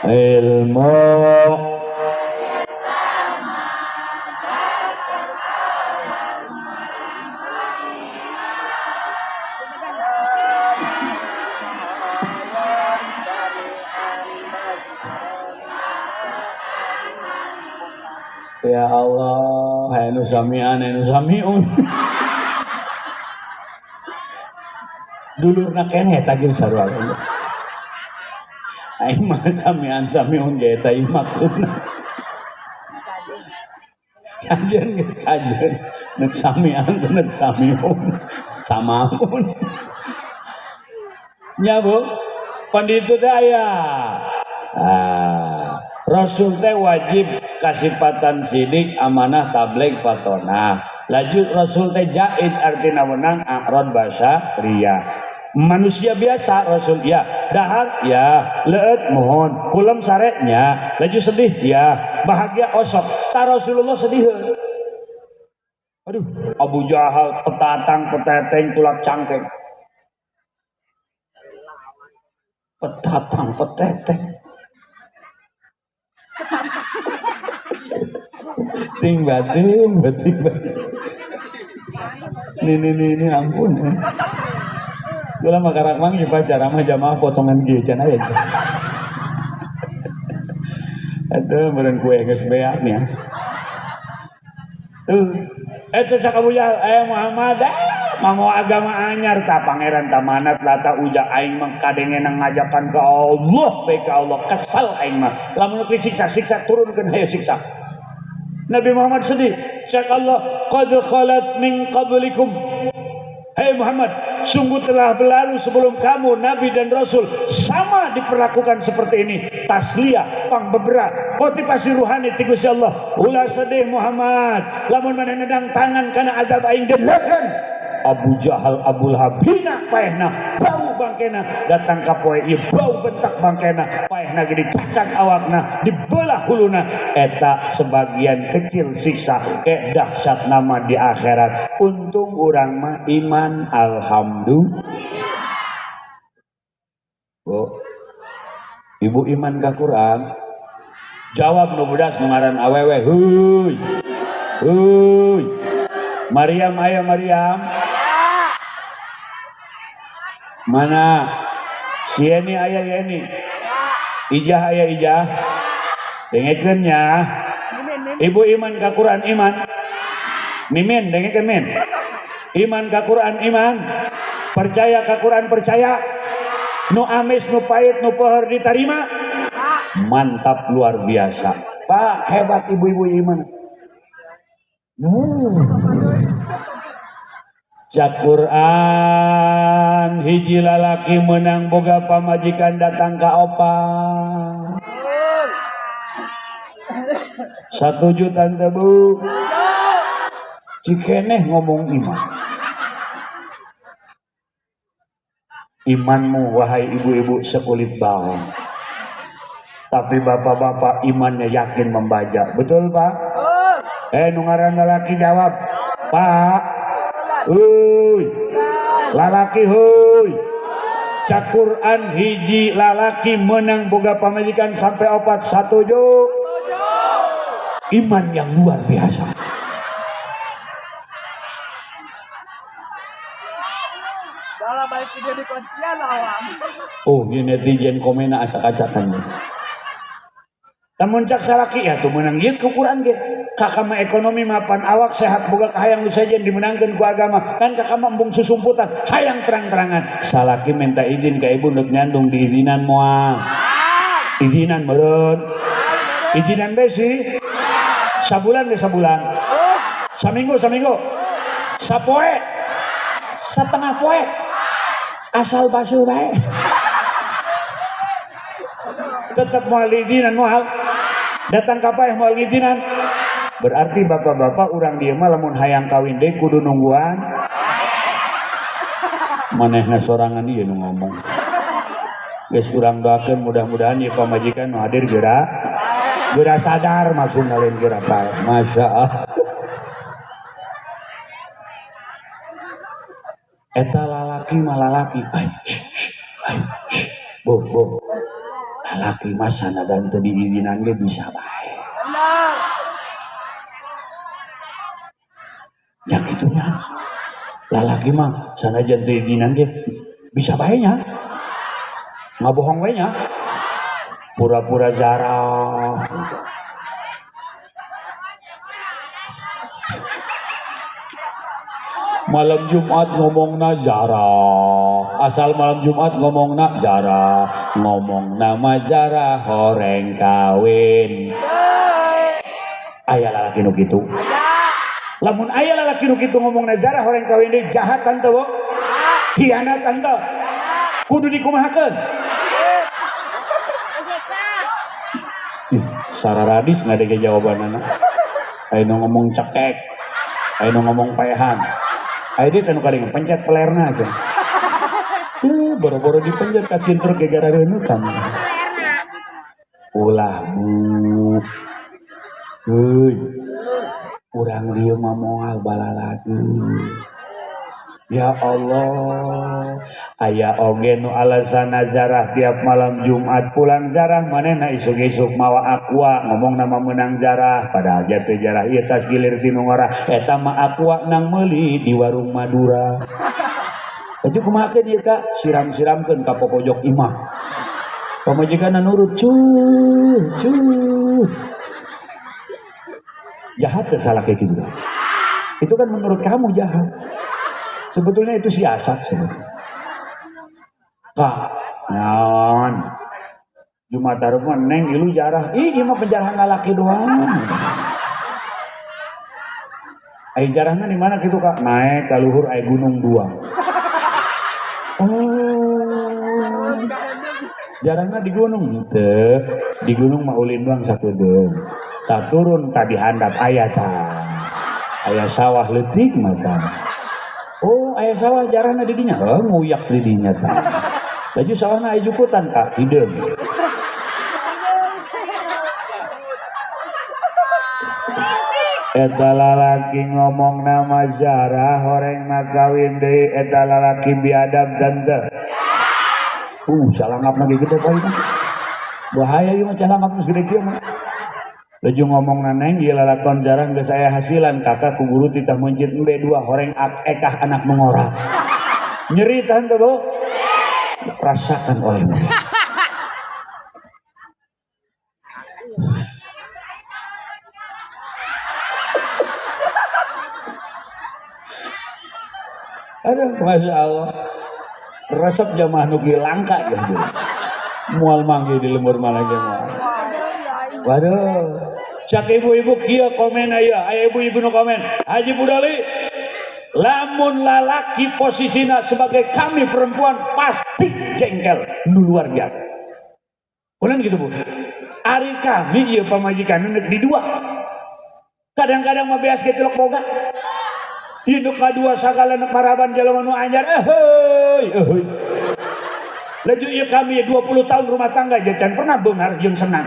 ilmu ya Allah anu samian anu samiun dulurna keneh tagih sarua aing mah samian ge eta maksudna kajian nek samian nek samiun samaun nya Bu panditu daya Rasul teh wajib kasipatan sidik amanah tabligh fatona laju Rasul teh jaid artina menang a'rad basa ria manusia biasa Rasul ya dahar ya leut mohon kulem saretnya laju sedih ya bahagia osok ta Rasulullah sedih aduh Abu Jahal petatang peteteng tulak cangkeng petatang peteteng ting batin ini ampun gula makarak mang pacara mah jamaah potongan kieu can aya aduh meureun kue geus beak nya eta cak Abu Jahal Muhammad mau agama anyar ta pangeran ta manat lata uja aing mah kadengeun ngajakan ka Allah bae ka Allah kesal aing mah lamun siksa turunkeun hayu siksa Nabi Muhammad sedih cak Allah qad khalat min qablikum hai Muhammad sungguh telah berlalu sebelum kamu Nabi dan Rasul sama diperlakukan seperti ini tasliyah pang beberat motivasi ruhani ti Gusti Allah ulah sedih Muhammad lamun maneh nedang tangan kana azab aing deulekeun Abu Jahal Abu Lahab hina paehna bau bangkena datang ka poe ieu bau bentak bangkena paehna ge dicacat awakna dibelah huluna eta sebagian kecil siksa ke dahsyat nama di akhirat untung urang mah iman alhamdulillah. Oh, ibu iman ka Quran jawab nu budas nu ngaran awewe heuy Maryam ayo Maryam mana si Yeni aya Yeni Ijah aya Ijah dengekeun nya ibu iman ka Quran iman mimin dengekeun min iman ka Quran iman percaya ka Quran percaya nu amis nu pahit nu pohor ditarima mantap luar biasa Pak hebat ibu-ibu iman Cak Quran hiji lalaki menang boga pamajikan datang ka opa. Satuju tante bu. Cikeneh ngomong iman. Imanmu wahai ibu-ibu sekulit bawang. Tapi bapak-bapak imannya yakin membaca. Betul pak? Nungaran lalaki jawab. Pak. Huy. Lalaki huy. Cak Quran hiji lalaki menang boga pamajikan sampai opat satuju. Iman yang luar biasa. Oh, ini netizen komen acak-acakan. Namun cak salaki ya tuh menang ieu ku Quran ge. Kakak mah ekonomi mapan awak sehat boga kahayang nu sajen dimenangkeun ku agama. Kan kakak mah embung susumputan, hayang terang-terangan. Salaki minta izin ka ibu neuk nyandung diizinan moal. Izinan meureun. Izinan besi. Sabulan ge sabulan. Saminggu. Sapoe. Satengah poe. Asal basuh bae. Tetap moal izinan moal. Datang kapaeh moal izinan. Berarti bapak-bapak urang dieu mah lamun hayang kawin deui kudu nungguan. Manehna sorangan ieu nu ngomong. Geus urang doakeun mudah-mudahan ieu pamajikan nu hadir geura sadar maksudna lain geura pae. Masyaallah. Eta lalaki mah lalaki. Boh. Lalaki mah sanadan teu diizinan ge bisa bae. Ya gitunya. Lalaki mah sanajan teu diizinan ge bisa bae nya. Ngabohong we nya. Pura-pura jarah. Malam Jumat ngomongna jarah. Asal malam Jumat ngomongna jarah. Ngomong nama jarah horeng kawin. Aya lalaki nu kitu. Lamun aya lalaki nu kitu ngomongna jarah horeng kawin deui jahat tante bo. Hianat tante. Kudu dikumahakeun. Sararadis ngadege jawabanana. Aya ngomong cekek. Aya ngomong paehan. Aya dia kan kadang pencet pelerna aja. Boro-boro dipencet kasihin terus gegara reunukan. Ulah bu. Heuy. Urang dieu mah moal balalagi. Ya Allah. Aya oge nu alasana zarah tiap malam Jumat pulang zarah manehna isuk-isuk mawa aqua ngomong nama menang zarah padahal jatuh zarah ieu tas gilir tinu ngora eta mah aqua nang meuli di warung Madura. Baju kumakeun ieu Kak siram-siramkeun ka pojok imah. Pamajikanna nurut cuy. Jahat teh salah kayak gitu. Itu kan menurut kamu jahat. Sebetulnya itu siasat sebetulnya. Kak, naon? Jumat mah neng ilu jarah. Ih, mah penjarahan lalaki doang. Ai jarahna di mana gitu Kak? Naik ka luhur ai gunung dua. Oh. Jarahna di gunung teu. Di gunung mah ulin doang sakedeung. Tak turun tak dihandap aya tah. Aya sawah leutik mah tah. Oh, aya sawah jarahna di dinya. Nguyak di dinya tah. Baju sawahna aya jukutan Kak, hideung. Eta lalaki ngomong nama jarah horeng kawin deui eta lalaki biadab tante. Salangap lagi gede kali kan. Bahaya ieu mah salangap geus gede kieu mah. Laju ngomong neng ieu lalakon jarah geus aya hasilan kakak ku guru titah mencit embe dua horeng ekah anak mengorak. Nyeri tante bo. Rasakan olehmu. Aduh, Masya Allah. Resep jamaah nugi langka ya. Mual manggi di lemur malah jamaah. Waduh. Cak ibu-ibu kia komen aya. Aya ibu-ibu nu komen. Haji Budali. lamun lalaki posisinya sebagai kami perempuan pasti jengkel nu luar biasa. Kunan gitu Bu. Ari kami ieu pamajikan di dua. Kadang-kadang mah beas ge tilok boga. Induk kadua sagala nek maraban jalema nu anyar euy. Laju ieu kami 20 tahun rumah tangga jajan pernah beungar jeung senang.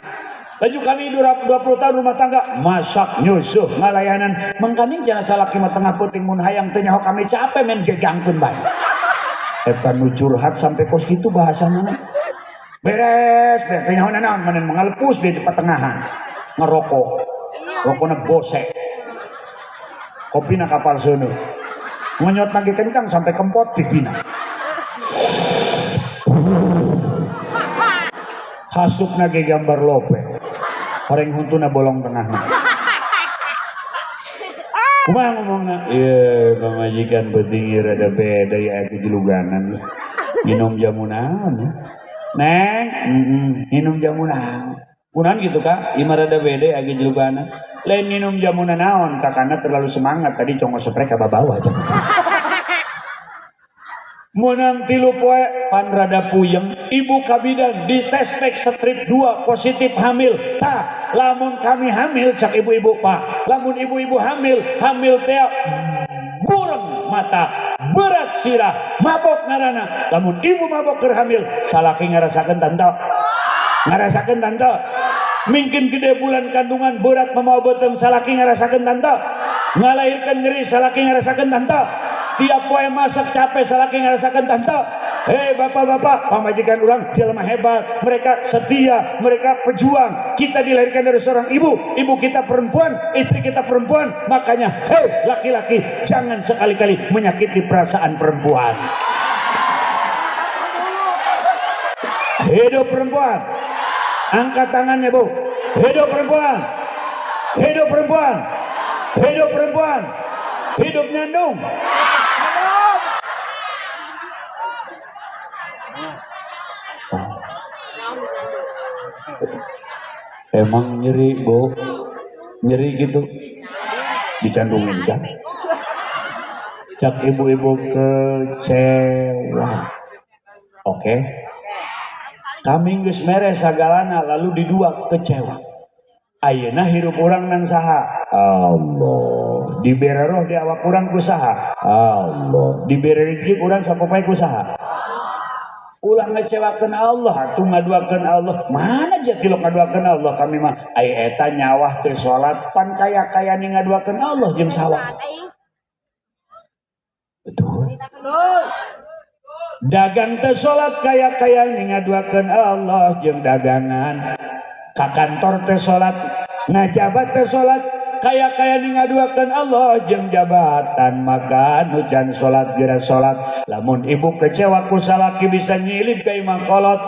Laju kami 20 tahun rumah tangga masak nyusuh ngalayanan mangkaning jangan salaki mah tengah peuting mun hayang teu nyaho kami capek men gegangkeun bae. Eta nu curhat sampai kos kitu bahasana. Beres teh nyaho naon menen mengalepus di pertengahan. Ngerokok. Rokokna bosek. Kopina kapal seuneu. Ngonyot lagi kencang sampai kempot pipina. Hasupna ge gambar lope. Horeng huntuna bolong tengahna. Kumaha ngomongna? Ieu pamajikan beuting rada beda ya atuh juluganan. Minum jamu naon ya? Neng, minum jamu naon? Kunaon gitu Kak? Ima rada beda age juluganan. Lain minum jamu naon, kakana terlalu semangat tadi congos sprek ka babawa aja. Munang tilu poe pan rada puyeng, ibu kabidan di tes pack strip 2 positif hamil. Tah, lamun kami hamil cak ibu-ibu Pak. Lamun ibu-ibu hamil teh bureng mata, berat sirah, mabok ngaranna. Lamun ibu mabok keur hamil, salaki ngarasakeun tante. Ngarasakeun tante. Mungkin gede bulan kandungan berat mamawa beuteung salaki ngarasakeun tante. Ngalahirkeun nyeri salaki ngarasakeun tante. Tiap poe masak capek salaki ngarasakeun tante. Hei bapak-bapak, pamajikan urang jelema hebat, mereka setia, mereka pejuang. Kita dilahirkan dari seorang ibu kita perempuan, istri kita perempuan. Makanya, hei laki-laki, jangan sekali-kali menyakiti perasaan perempuan. Hidup perempuan. Angkat tangannya Bu. Hidup perempuan. Hidup perempuan. Hidup perempuan. Hidup nyandung. Emang nyeri Bu, nyeri gitu dicandungin kan? Cak ibu-ibu kecewa. Oke. Kami geus mere sagalana lalu didua kecewa. Ayeuna hirup urang nang saha? Allah. Dibere roh di awak urang ku saha? Allah. Dibere rezeki urang sapopoe ku saha? Ulah ngecewakeun Allah atuh ngaduakeun Allah. Mana aja tilok ngaduakeun Allah kami mah ai eta nyawah teu salat pan kaya-kaya ni ngaduakeun Allah jeung sawah. Betul. Dagang teu salat kaya-kaya ni ngaduakeun Allah jeung dagangan. Ka kantor teu salat ngajabat teu salat kaya-kaya ni ngaduakeun Allah jeung jabatan. Maka nu can salat geura salat. Lamun ibu kecewa ku salaki bisa nyilip ka imah kolot.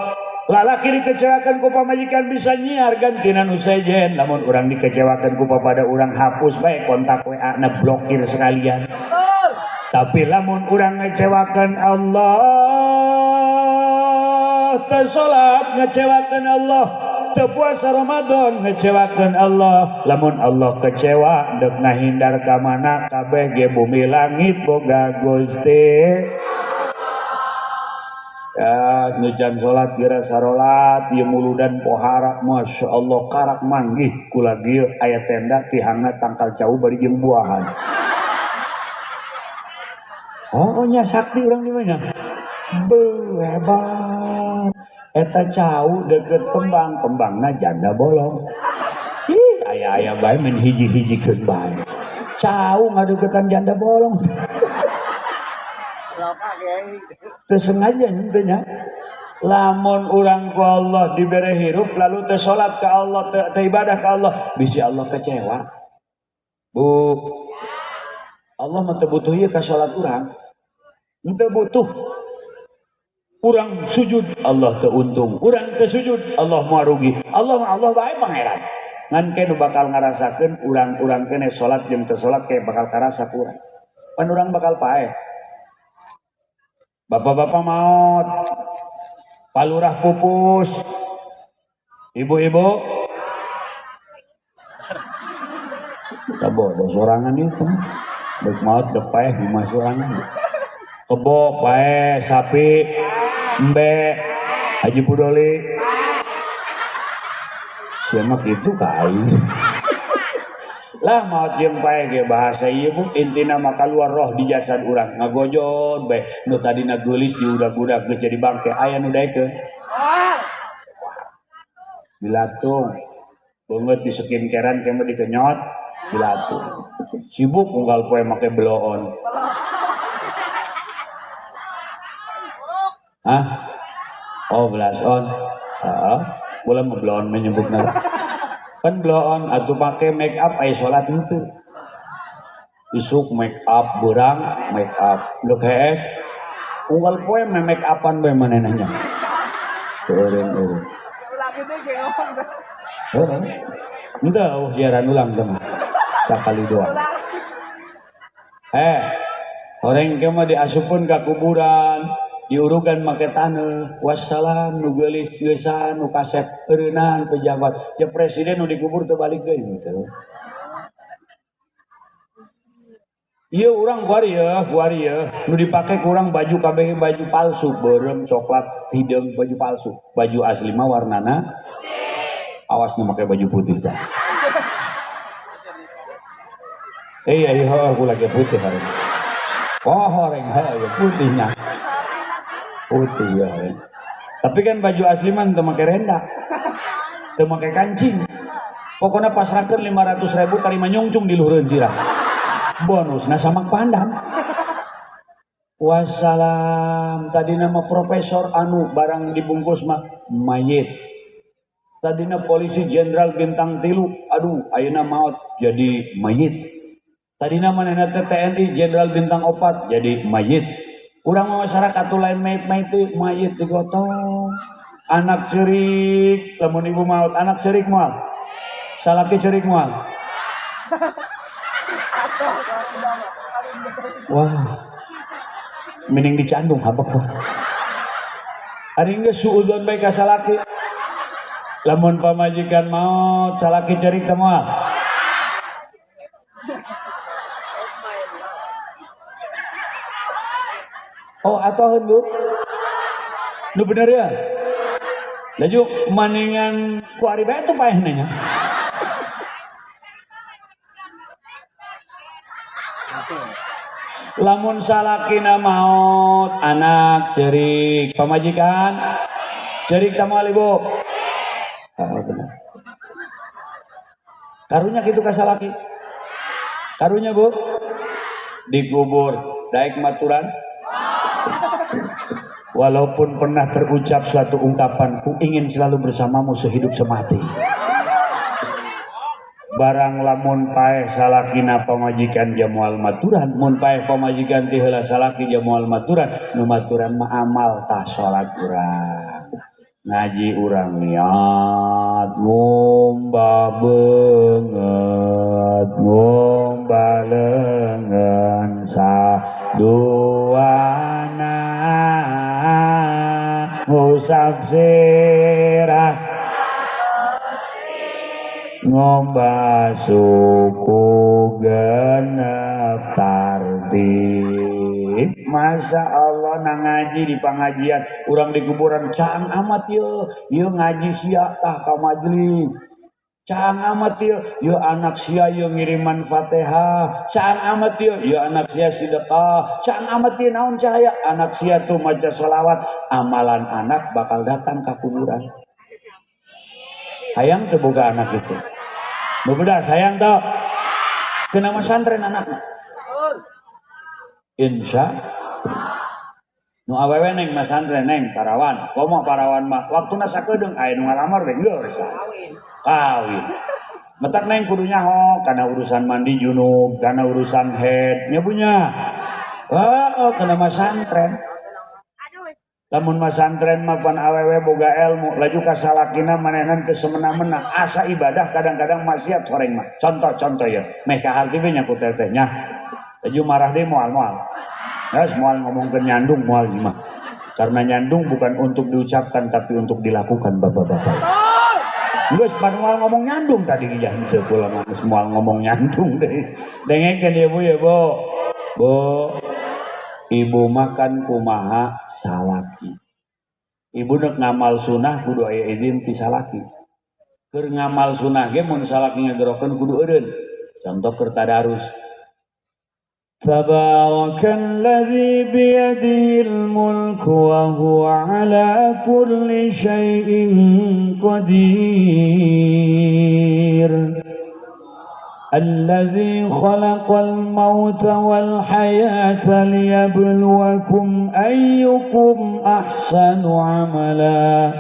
Lalaki dikecewakan ku pamajikan bisa nyiar gantina nu sejen. Lamun urang dikecewakan ku papada urang hapus bae kontak WA na blokir sekalian. Tapi lamun urang ngecewakan Allah teu salat ngecewakan Allah, teu puasa Ramadan ngecewakeun Allah. Lamun Allah kecewa deuk ngahindar ka mana kabeh ge bumi langit boga Gusti. Ya nujan salat geura sarolat ieu muludan pohara Masya Allah karak manggih kula dieu aya tenda tihangna tangkal cau bari jeung buahan. Oh nya sakti urang di mana? Beuh hebat. Eta cau deket kembangna janda bolong. Ih, aya-aya bae men hiji-hijikeun bae. Cau ngadeukeutan janda bolong. Teu sengaja teu nya. Lamun urang ku Allah dibere hirup lalu teu salat ka Allah, teu ibadah ka Allah, bisi Allah kecewa. Bu. Allah mah teu butuh ieu ka salat urang. Teu butuh. Urang sujud Allah keuntung, urang teu sujud Allah moal rugi. Allah bae pangeran. Ngan ke nu bakal ngarasakeun urang-urang kene salat jeung teu salat ke bakal karasa ku urang. Pan urang bakal paeh. Bapak-bapak maot. Palurah pupus. Ibu-ibu. Kita bodoh sorangan itu. Dek maut depeh dimasukan. Kebo pae sapi embe Haji Budoli. Siapa gitu kai. Lah maut jeung pae ge bahasa ieu Bu intina maka luar roh di jasad urang ngagojon bae nu tadina geulis di udag-udag geus jadi bangke aya nu daekeun. Dilatung beungeut di skincarean ke mah dikenyot dilatung. Sibuk unggal poe make bloon. Hah? Oh, belas on. Boleh ngebloon menyebutnya. Kan bloon atuh make make up aya salat henteu. Isuk make up beurang, make up geuk hees. Unggal poe make upan bae manehna. Eureun. Enggak, siaran ulang teman. Sakali doang. Orang ke mah diasupun ka kuburan. Diurugan make taneuh wassalam nu geulis geusan nu kasep eureunan pejabat ya presiden nu dikubur teu balik deui gitu. Ieu urang guarieuh nu dipake ku urang baju kabeh baju palsu beureum coklat hideung baju palsu baju asli mah warnana awas nu make baju putih tah. Ayo aku lagi putih hari. Oh horeng ya putihnya. Putih ya. Tapi kan baju asli mah teu make renda. Teu make kancing. Pokoknya pasrahkeun 500.000 tarima nyungcung di luhureun sirah. Bonusna samak pandam. Wassalam tadi nama profesor anu barang dibungkus mah mayit. Tadina polisi jenderal bintang 3, aduh ayeuna maut jadi mayit. Tadina manehna TNI jenderal bintang 4 jadi mayit. Urang masyarakat tuh lain mayit digotong. Anak cerik, lamun ibu maut, anak cerik moal. Salaki cerik moal. Wah. Mending dicandung habak wah. Ari geus suudzon bae ka salaki. Lamun pamajikan maut, salaki cerik teh moal. Oh atau hendu nu bener ya laju maningan ku ari bae teu paeh nya lamun salakina maut anak cerik pamajikan cerik tamal ibu karunya kitu ka salaki karunya Bu dikubur daek maturan. Walaupun pernah terucap suatu ungkapan, ku ingin selalu bersamamu sehidup semati. Barang lamun paeh salakina pamajikan jamual maturan, mun paeh pamajikan ti heula salaki jamual maturan, nu maturan mah amal tah salat urang. Ngaji urang niat ngomba beungeut ngomba leungeun saduana ngusap sirah ngomba suku genep tartib. Masya Allah na ngaji di pangajian urang di kuburan caang amat ye ngaji sia tah ka majelis caang amat ye anak sia ye ngiriman Fatihah caang amat ye anak sia sedekah caang amat ye naon cahaya anak sia tuh maca sholawat amalan anak bakal datang ke kuburan. Hayang teu boga anak itu bebedas sayang tau kena masantren anaknya insya nu awewe neng masantren neng parawan komo parawan mah waktuna sakedeung aya nu ngalamar we geus kawin metak neng kudu nyaho kana urusan mandi junub kana urusan head nya punya kena masantren lamun masantren mah pan awewe boga ilmu laju ka salakina manehna teu semena-mena asa ibadah kadang-kadang maksiat horeng mah contoh ya meh ka harti we nya ku teteh nya laju marah deui moal-moal moal ngomongkeun nyandung moal mah karena nyandung bukan untuk diucapkan tapi untuk dilakukan bapak-bapak. Geus pan moal ngomong nyandung tadi ya henteu kula mah moal ngomong nyandung deui dengekeun ya Bu ya Bu. Bu, ibu makan kumaha salaki. Ibu nek ngamal sunah kudu aya izin ti salaki. Keur ngamal sunah ge mun salaki ngagerokeun kudu eureun. Contoh keur tadarus. Tabarakalladzi biyadihil mulku wa huwa ala kulli syai'in qadir. Alladzi khalaqal mauta wal hayata liyabluwakum ayyukum ahsanu amala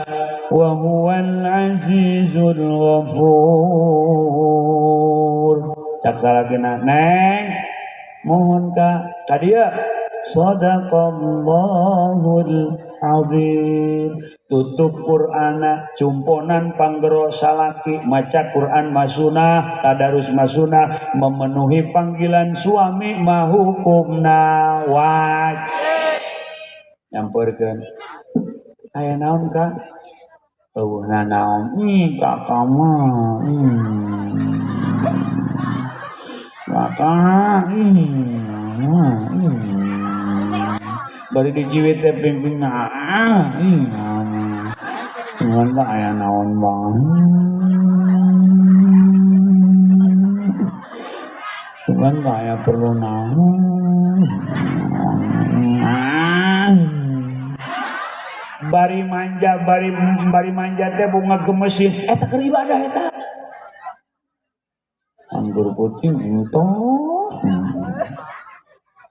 wa huwal azizul ghafur. Cak salakina neng mohon ka dia sadaqallahul azim. Tutup Qur'ana cumponan panggero salaki maca Qur'an masunah tadarus masunah memenuhi panggilan suami mahukumna wajib. Nyamperkeun aya naon ka eueuhna naon kakak mah bari dijiwit teh pimpinna Wanda aya naon bang Wanda aya perlu naon bari manja teh bunga gemesin eta keur ibadah eta anggur puting entos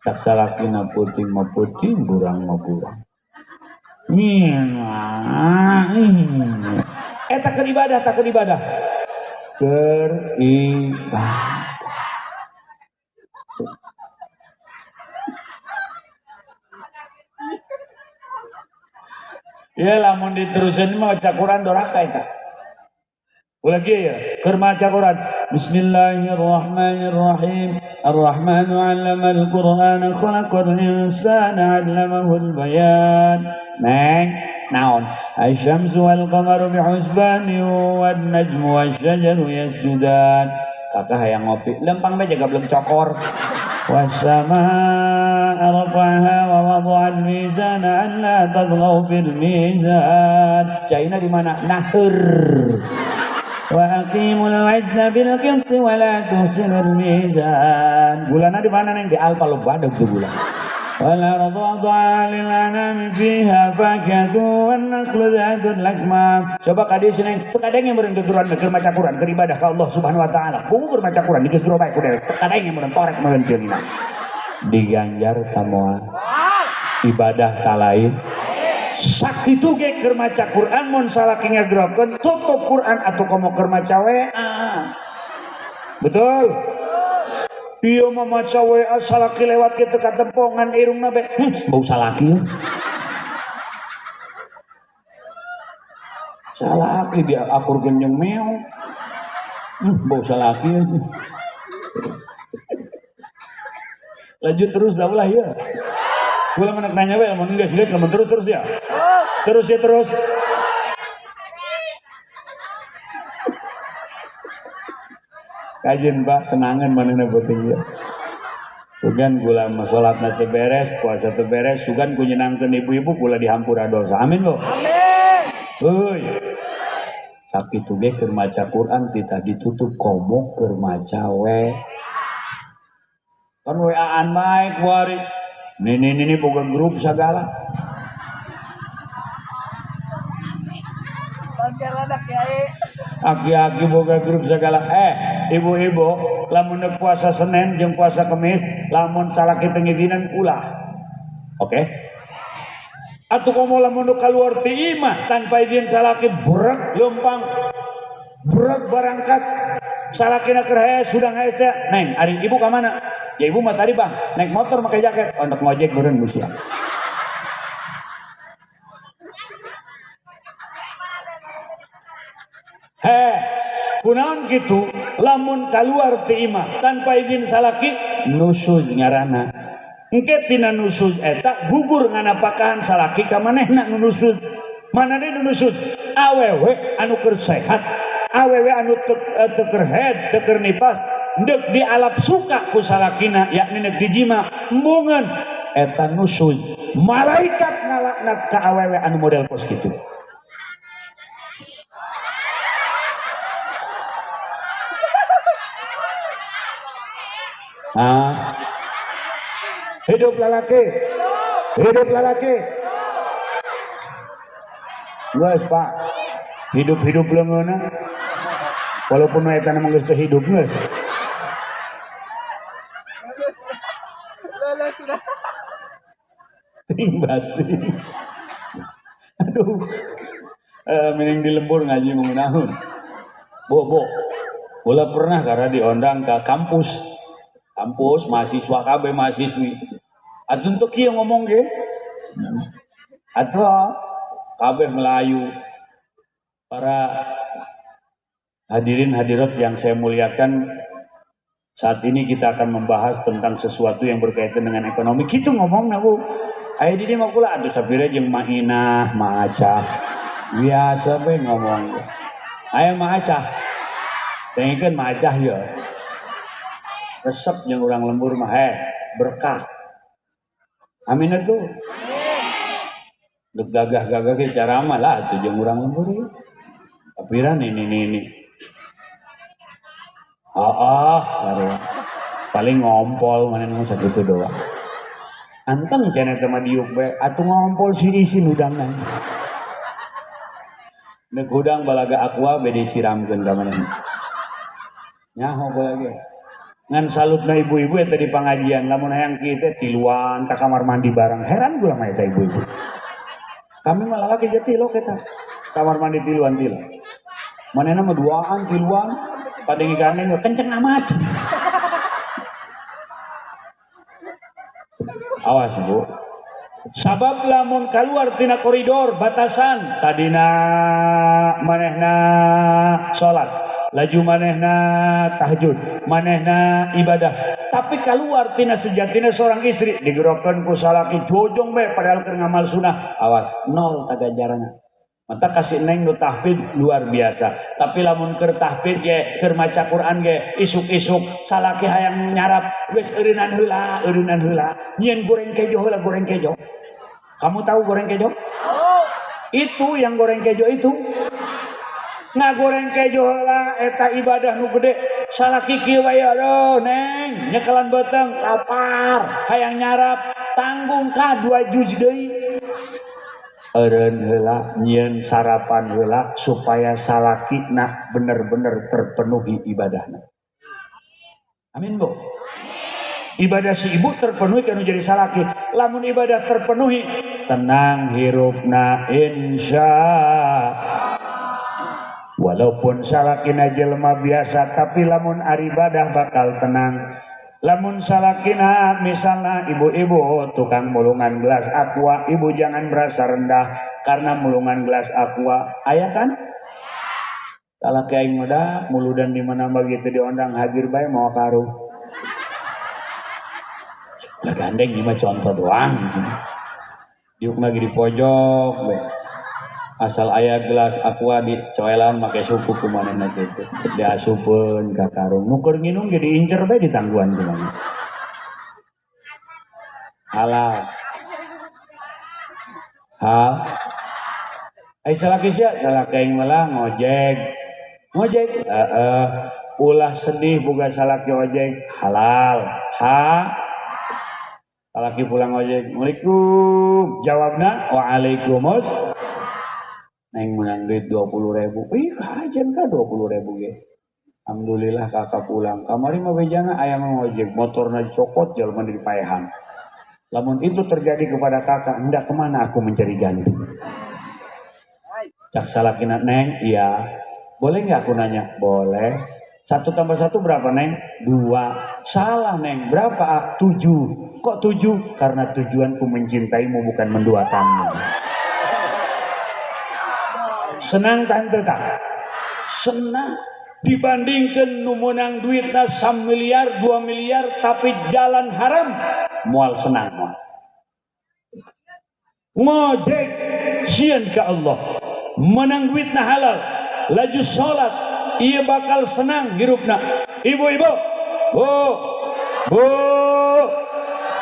tak salakina puting mah puting burang mah burang eta keur ibadah tak keur ibadah ya lamun diterusin mah maca Quran doraka eta. Ulah ge ya, keur maca Quran. Bismillahirrahmanirrahim. Ar-Rahmanu 'allamal Qur'ana khalaqal insana 'allamahul bayan. Neng, naon? Asy-syamsu wal qamaru bihusbanin wan najmu wasyajaru yasjudan. Kakak hayang ngopi, lempang bae jaga belum cokor. والسماء رفعها ووضع الميزان ألا تطغوا في الميزان. Caina di mana? Nahur. وأقيموا الوزن بالقسط ولا تخسروا الميزان. Bulana di mana neng? Di Alfa lo badog tuh bulan. والأرض وضعها للأنام فيها فاكهة والنخل ذات الأكمام. Coba kadi sini kadang yang meureun gegeruan keur maca Quran keur ibadah ka Allah Subhanahu wa taala. Bungu keur maca Quran digegero bae ku dewe. Kadang yang meureun torek meureun ceuna. Diganjar tamoal ibadah ka lain. Sakitu ge keur maca Quran mun salaki ngagerokeun tutup Quran atuh komo keur maca WA. Betul? Iya mah maca WA salaki lewat kitu katempongan irungna be bau salaki. Salaki dia akurkeun jeung meong. Bau salaki. Lanjut terus dah ulah ya. Kula menek nanya we mun geus lamun terus ya. Terus ya terus. Kajian Mbak senangan manehna beuteung ya. Sugan kula mah salatna teu beres, puasa teu beres, sugan ku nyenangkeun ibu-ibu kula dihampura dosa. Amin lo. Amin. Heuy. Sakitu ge keur maca Quran tita ditutup komo keur maca we. Kan WA-an bae kuari. Ini boga grup sagala. Aki-aki boga grup segala. Ibu-ibu lamun puasa Senin jeung puasa Kemis lamun salaki teu ngizinan ulah. Oke? Atuh komo lamun kaluar ti imah tanpa izin salaki brek leumpang. Brek barangkat salakina keur hae sudah hae teh. Neng, ari ibu ka mana? Ya ibu mah tadi Bang, naik motor pakai jaket untuk ngojek beureun musia. Kunaon gitu lamun kaluar ti imah tanpa izin salaki nusuz ngaranna. Engke tina nusuz eta gugur nganapakahan salaki ka manehna nu nusuz. Manehna nu nusuz awewe anu keur sehat, awewe anu teu keur haid, teu keur nifas, ndek dialap suka ku salakina yakni ndek dijima embungan eta nusul malaikat ngalakna ka awewe anu model kos kitu. Hidup lalaki. Geus Pak. Hidup leungeuna. Walaupun eta mah geus teu hidup geus. Ting batin. Aduh. Mending di lembur ngaji mengunaun. Bo. Bola pernah karena diundang ke kampus mahasiswa KB mahasiswi. Atuh teu kieu ngomong ge. Atuh kabeh Melayu. Para hadirin hadirat yang saya muliakan, saat ini kita akan membahas tentang sesuatu yang berkaitan dengan ekonomi. Kitu ngomongna Bu. Aya di dieu mah kula atuh sapira jeung Mainah, Maacah. Biasa we ngomong. Aya Maacah. Tengikeun Maacah ya. Resep jeung urang lembur mah berkah. Amin atuh. Dek gagah-gagah ge cara mah lah atuh jeung urang lembur ieu. Kapiran ini. Paling ngompol manehna sakitu doang. Anteng cenah teh mah diuk bae atuh ngompol sirisin udangna. Nek udang balaga aqua bede siramkeun ka manehna. Nyaho bae ge. Ngan salutna ibu-ibu eta di pangajian lamun hayang kieu teh tiluan ka kamar mandi bareng. Heran gua mah eta ibu-ibu. Kami mah lalaki jati lo kita. Kamar mandi tiluan. Manehna mah duaan tiluan padeng igane kenceng amat. Awas Bu. Sabab lamun keluar tina koridor batasan tadina manehna salat, laju manehna tahajud, manehna ibadah. Tapi keluar tina sejatina seorang istri digerokeun ku salaki jojong bae padahal keur ngamal sunah. Awas nol tagajaranna. Mata kasih neng nu tahfidz luar biasa. Tapi lamun keur tahfidz ge, keur maca Quran ge, isuk-isuk salaki hayang nyarap, geus eureunnan heula. Nyieun goreng kejo heula, goreng kejo. Kamu tahu goreng kejo? Itu yang goreng kejo itu. Ngagoreng kejo heula eta ibadah nu gede. Salaki kieu wae aduh neng, nyekelan beuteung lapar, hayang nyarap, tanggung ka 2 juz deui. Eureun heula nyieun sarapan heula supaya salakina bener-bener terpenuhi ibadahna. Amin Bu. Ibadah si ibu terpenuhi kana jadi salaki. Lamun ibadah terpenuhi tenang hirupna insya. Walaupun salakina jelema biasa tapi lamun ari ibadah bakal tenang. Lamun salakina misalnya ibu-ibu tukang mulungan gelas aqua, ibu jangan merasa rendah karena mulungan gelas aqua. Aya kan? Salaki aing muda muludan di mana begitu diondang hadir bae mau karuh. Lah gandeng ieu mah contoh doang. Diuk lagi di pojok bae. Asal aya gelas aqua di coelan make supu ku manehna kitu. Diasupkeun ka karung. Nu keur nginum ge diincer bae di tangguhan ku manehna. Halal. Ai salaki sia, salaki aing malah ngojek. Ulah sedih boga salaki ojek halal. Salaki pulang ojek. Assalamualaikum. Jawabna waalaikumsalam. Neng menang duit 20.000. Ih kajen ka 20.000 ge. Alhamdulillah kakak pulang. Kamari mah bejana aya ngojek motorna dicopot jalma di paehan. Lamun itu terjadi kepada kakak, hendak kemana aku mencari ganti? Cak salakina neng, iya. Boleh nggak aku nanya? Boleh. 1 tambah 1 berapa neng? 2. Salah neng, berapa? 7. Kok 7? Karena tujuanku mencintaimu bukan menduakanmu. Senang tante tak? Senang. Dibandingkan nu menang duitna 1 miliar 2 miliar tapi jalan haram moal senang moal. Ngojek sieun ka Allah menang duitna halal laju salat ieu bakal senang hirupna. Ibu-ibu bu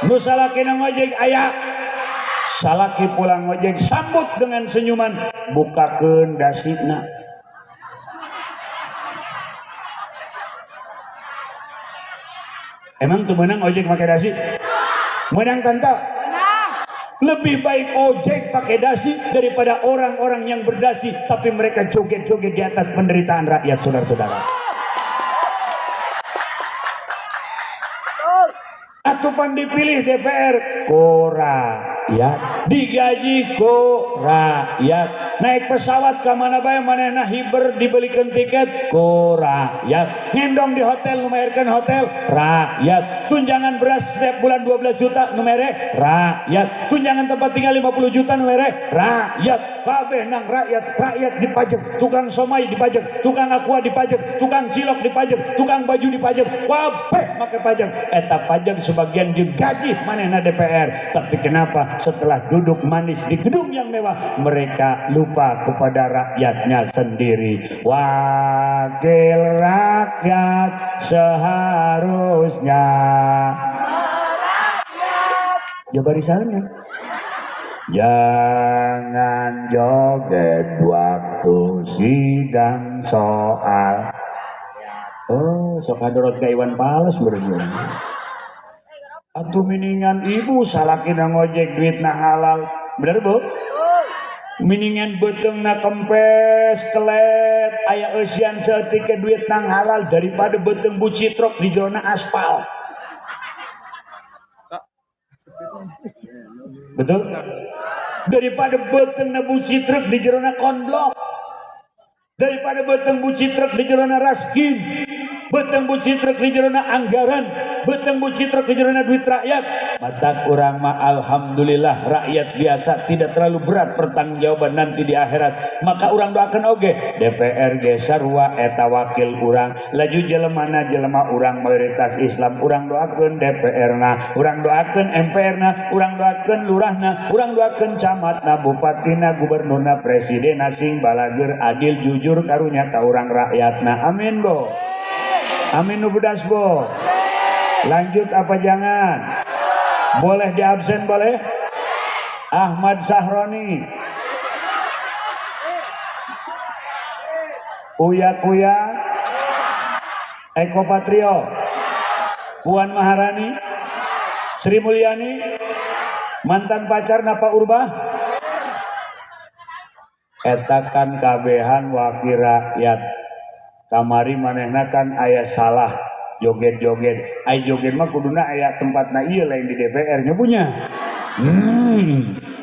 nu salaki na ngojek aya salaki pulang ngojek sambut dengan senyuman bukakeun dasina. Emang tuh menang ojek pakai dasi? Menang tante? Lebih baik ojek pakai dasi daripada orang-orang yang berdasi tapi mereka joget-joget di atas penderitaan rakyat, saudara-saudara. Atupan dipilih DPR rakyat, digaji rakyat, naik pesawat ke mana bae manehna hiber dibelikan tiket rakyat, ngendong di hotel numerkan hotel rakyat, tunjangan beras setiap bulan 12 juta numere rakyat, tunjangan tempat tinggal 50 juta numere rakyat, kabeh nang rakyat dipajak, tukang somai dipajak, tukang aqua dipajak, tukang cilok dipajak, tukang baju dipajak, kabeh make pajak. Eta pajak sebagian digaji manehna DPR. Tapi kenapa setelah duduk manis di gedung yang mewah mereka lupa kepada rakyatnya sendiri? Wakil rakyat seharusnya ya barisannya. Jangan joget waktu sidang soal. Oh, sok hadorot ka Iwan Fals berjuang. Atuh miningan ibu salakina ngojek duit na halal. Bener bu? Miningan beuteng na kempes kelet aya eusian seeutik ke duit nang halal daripada beuteng bucitrok di zona aspal. Betul? Daripada beuteng na bucitrok di zona konblok. Daripada beuteng bucitrok di zona raskin. Beuteng bucitrek di jerona anggaran, beuteng bucitrek di jerona duit rakyat. Matak urang mah alhamdulillah rakyat biasa tidak terlalu berat pertanggungjawaban nanti di akhirat. Maka urang doakeun oge DPR ge sarua eta wakil urang. Laju jelemana jelema urang mayoritas Islam, urang doakeun DPR-na, urang doakeun MPR-na, urang doakeun lurahna, urang doakeun camatna, bupatina, gubernurna, presidena sing balager adil jujur karunya ka urang rakyatna. Amin bo. Amin nubudas bo. Lanjut apa jangan? Boleh di absen boleh? Ahmad Sahroni, Uya Kuya, Eko Patrio, Puan Maharani, Sri Mulyani, mantan pacar Napa Urbah. Etakan kabehan wakil rakyat. Kamari manehna kan aya salah joget-joget. Ai joget mah kuduna aya tempatna ieu lain di DPR nya punya.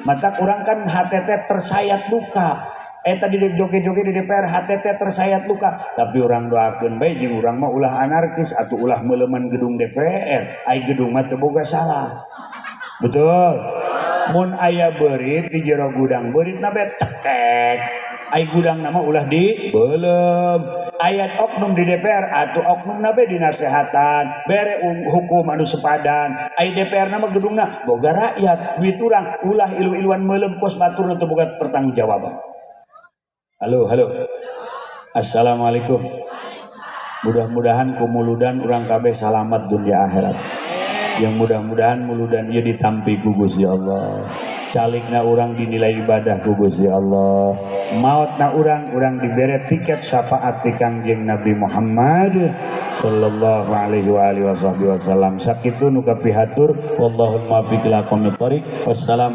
Mata urang kan HTT tersayat luka. Eta di joget-joget di DPR HTT tersayat luka. Tapi urang doakeun bae jeung urang mah ulah anarkis atuh ulah meuleman gedung DPR. Ai gedung mah teu boga salah. Betul. Mun aya beurit di jero gudang beuritna bae cekek. Ai gudang nama ulah di belum. Ayat oknum di DPR atau oknum nabe dinasehatan bere hukum anu sepadan. Ai DPR nama gedungna boga rakyat duit urang ulah ilu-iluan meulem kos batur teu boga pertanggungjawaban. Halo. Assalamualaikum. Mudah-mudahan kumuludan urang kabeh salamat dunia akhirat. Yang mudah-mudahan muludan ieu ditampi ku Gusti Allah. Calikna urang dinilai ibadah ku Gusti Allah. Mautna urang dibere tiket syafaat ti Kangjeng Nabi Muhammad sallallahu alaihi wa alihi wasallam. Sakitu nu kapihatur wallahul muwaffiq ila aqwamit thoriq. Wassalam.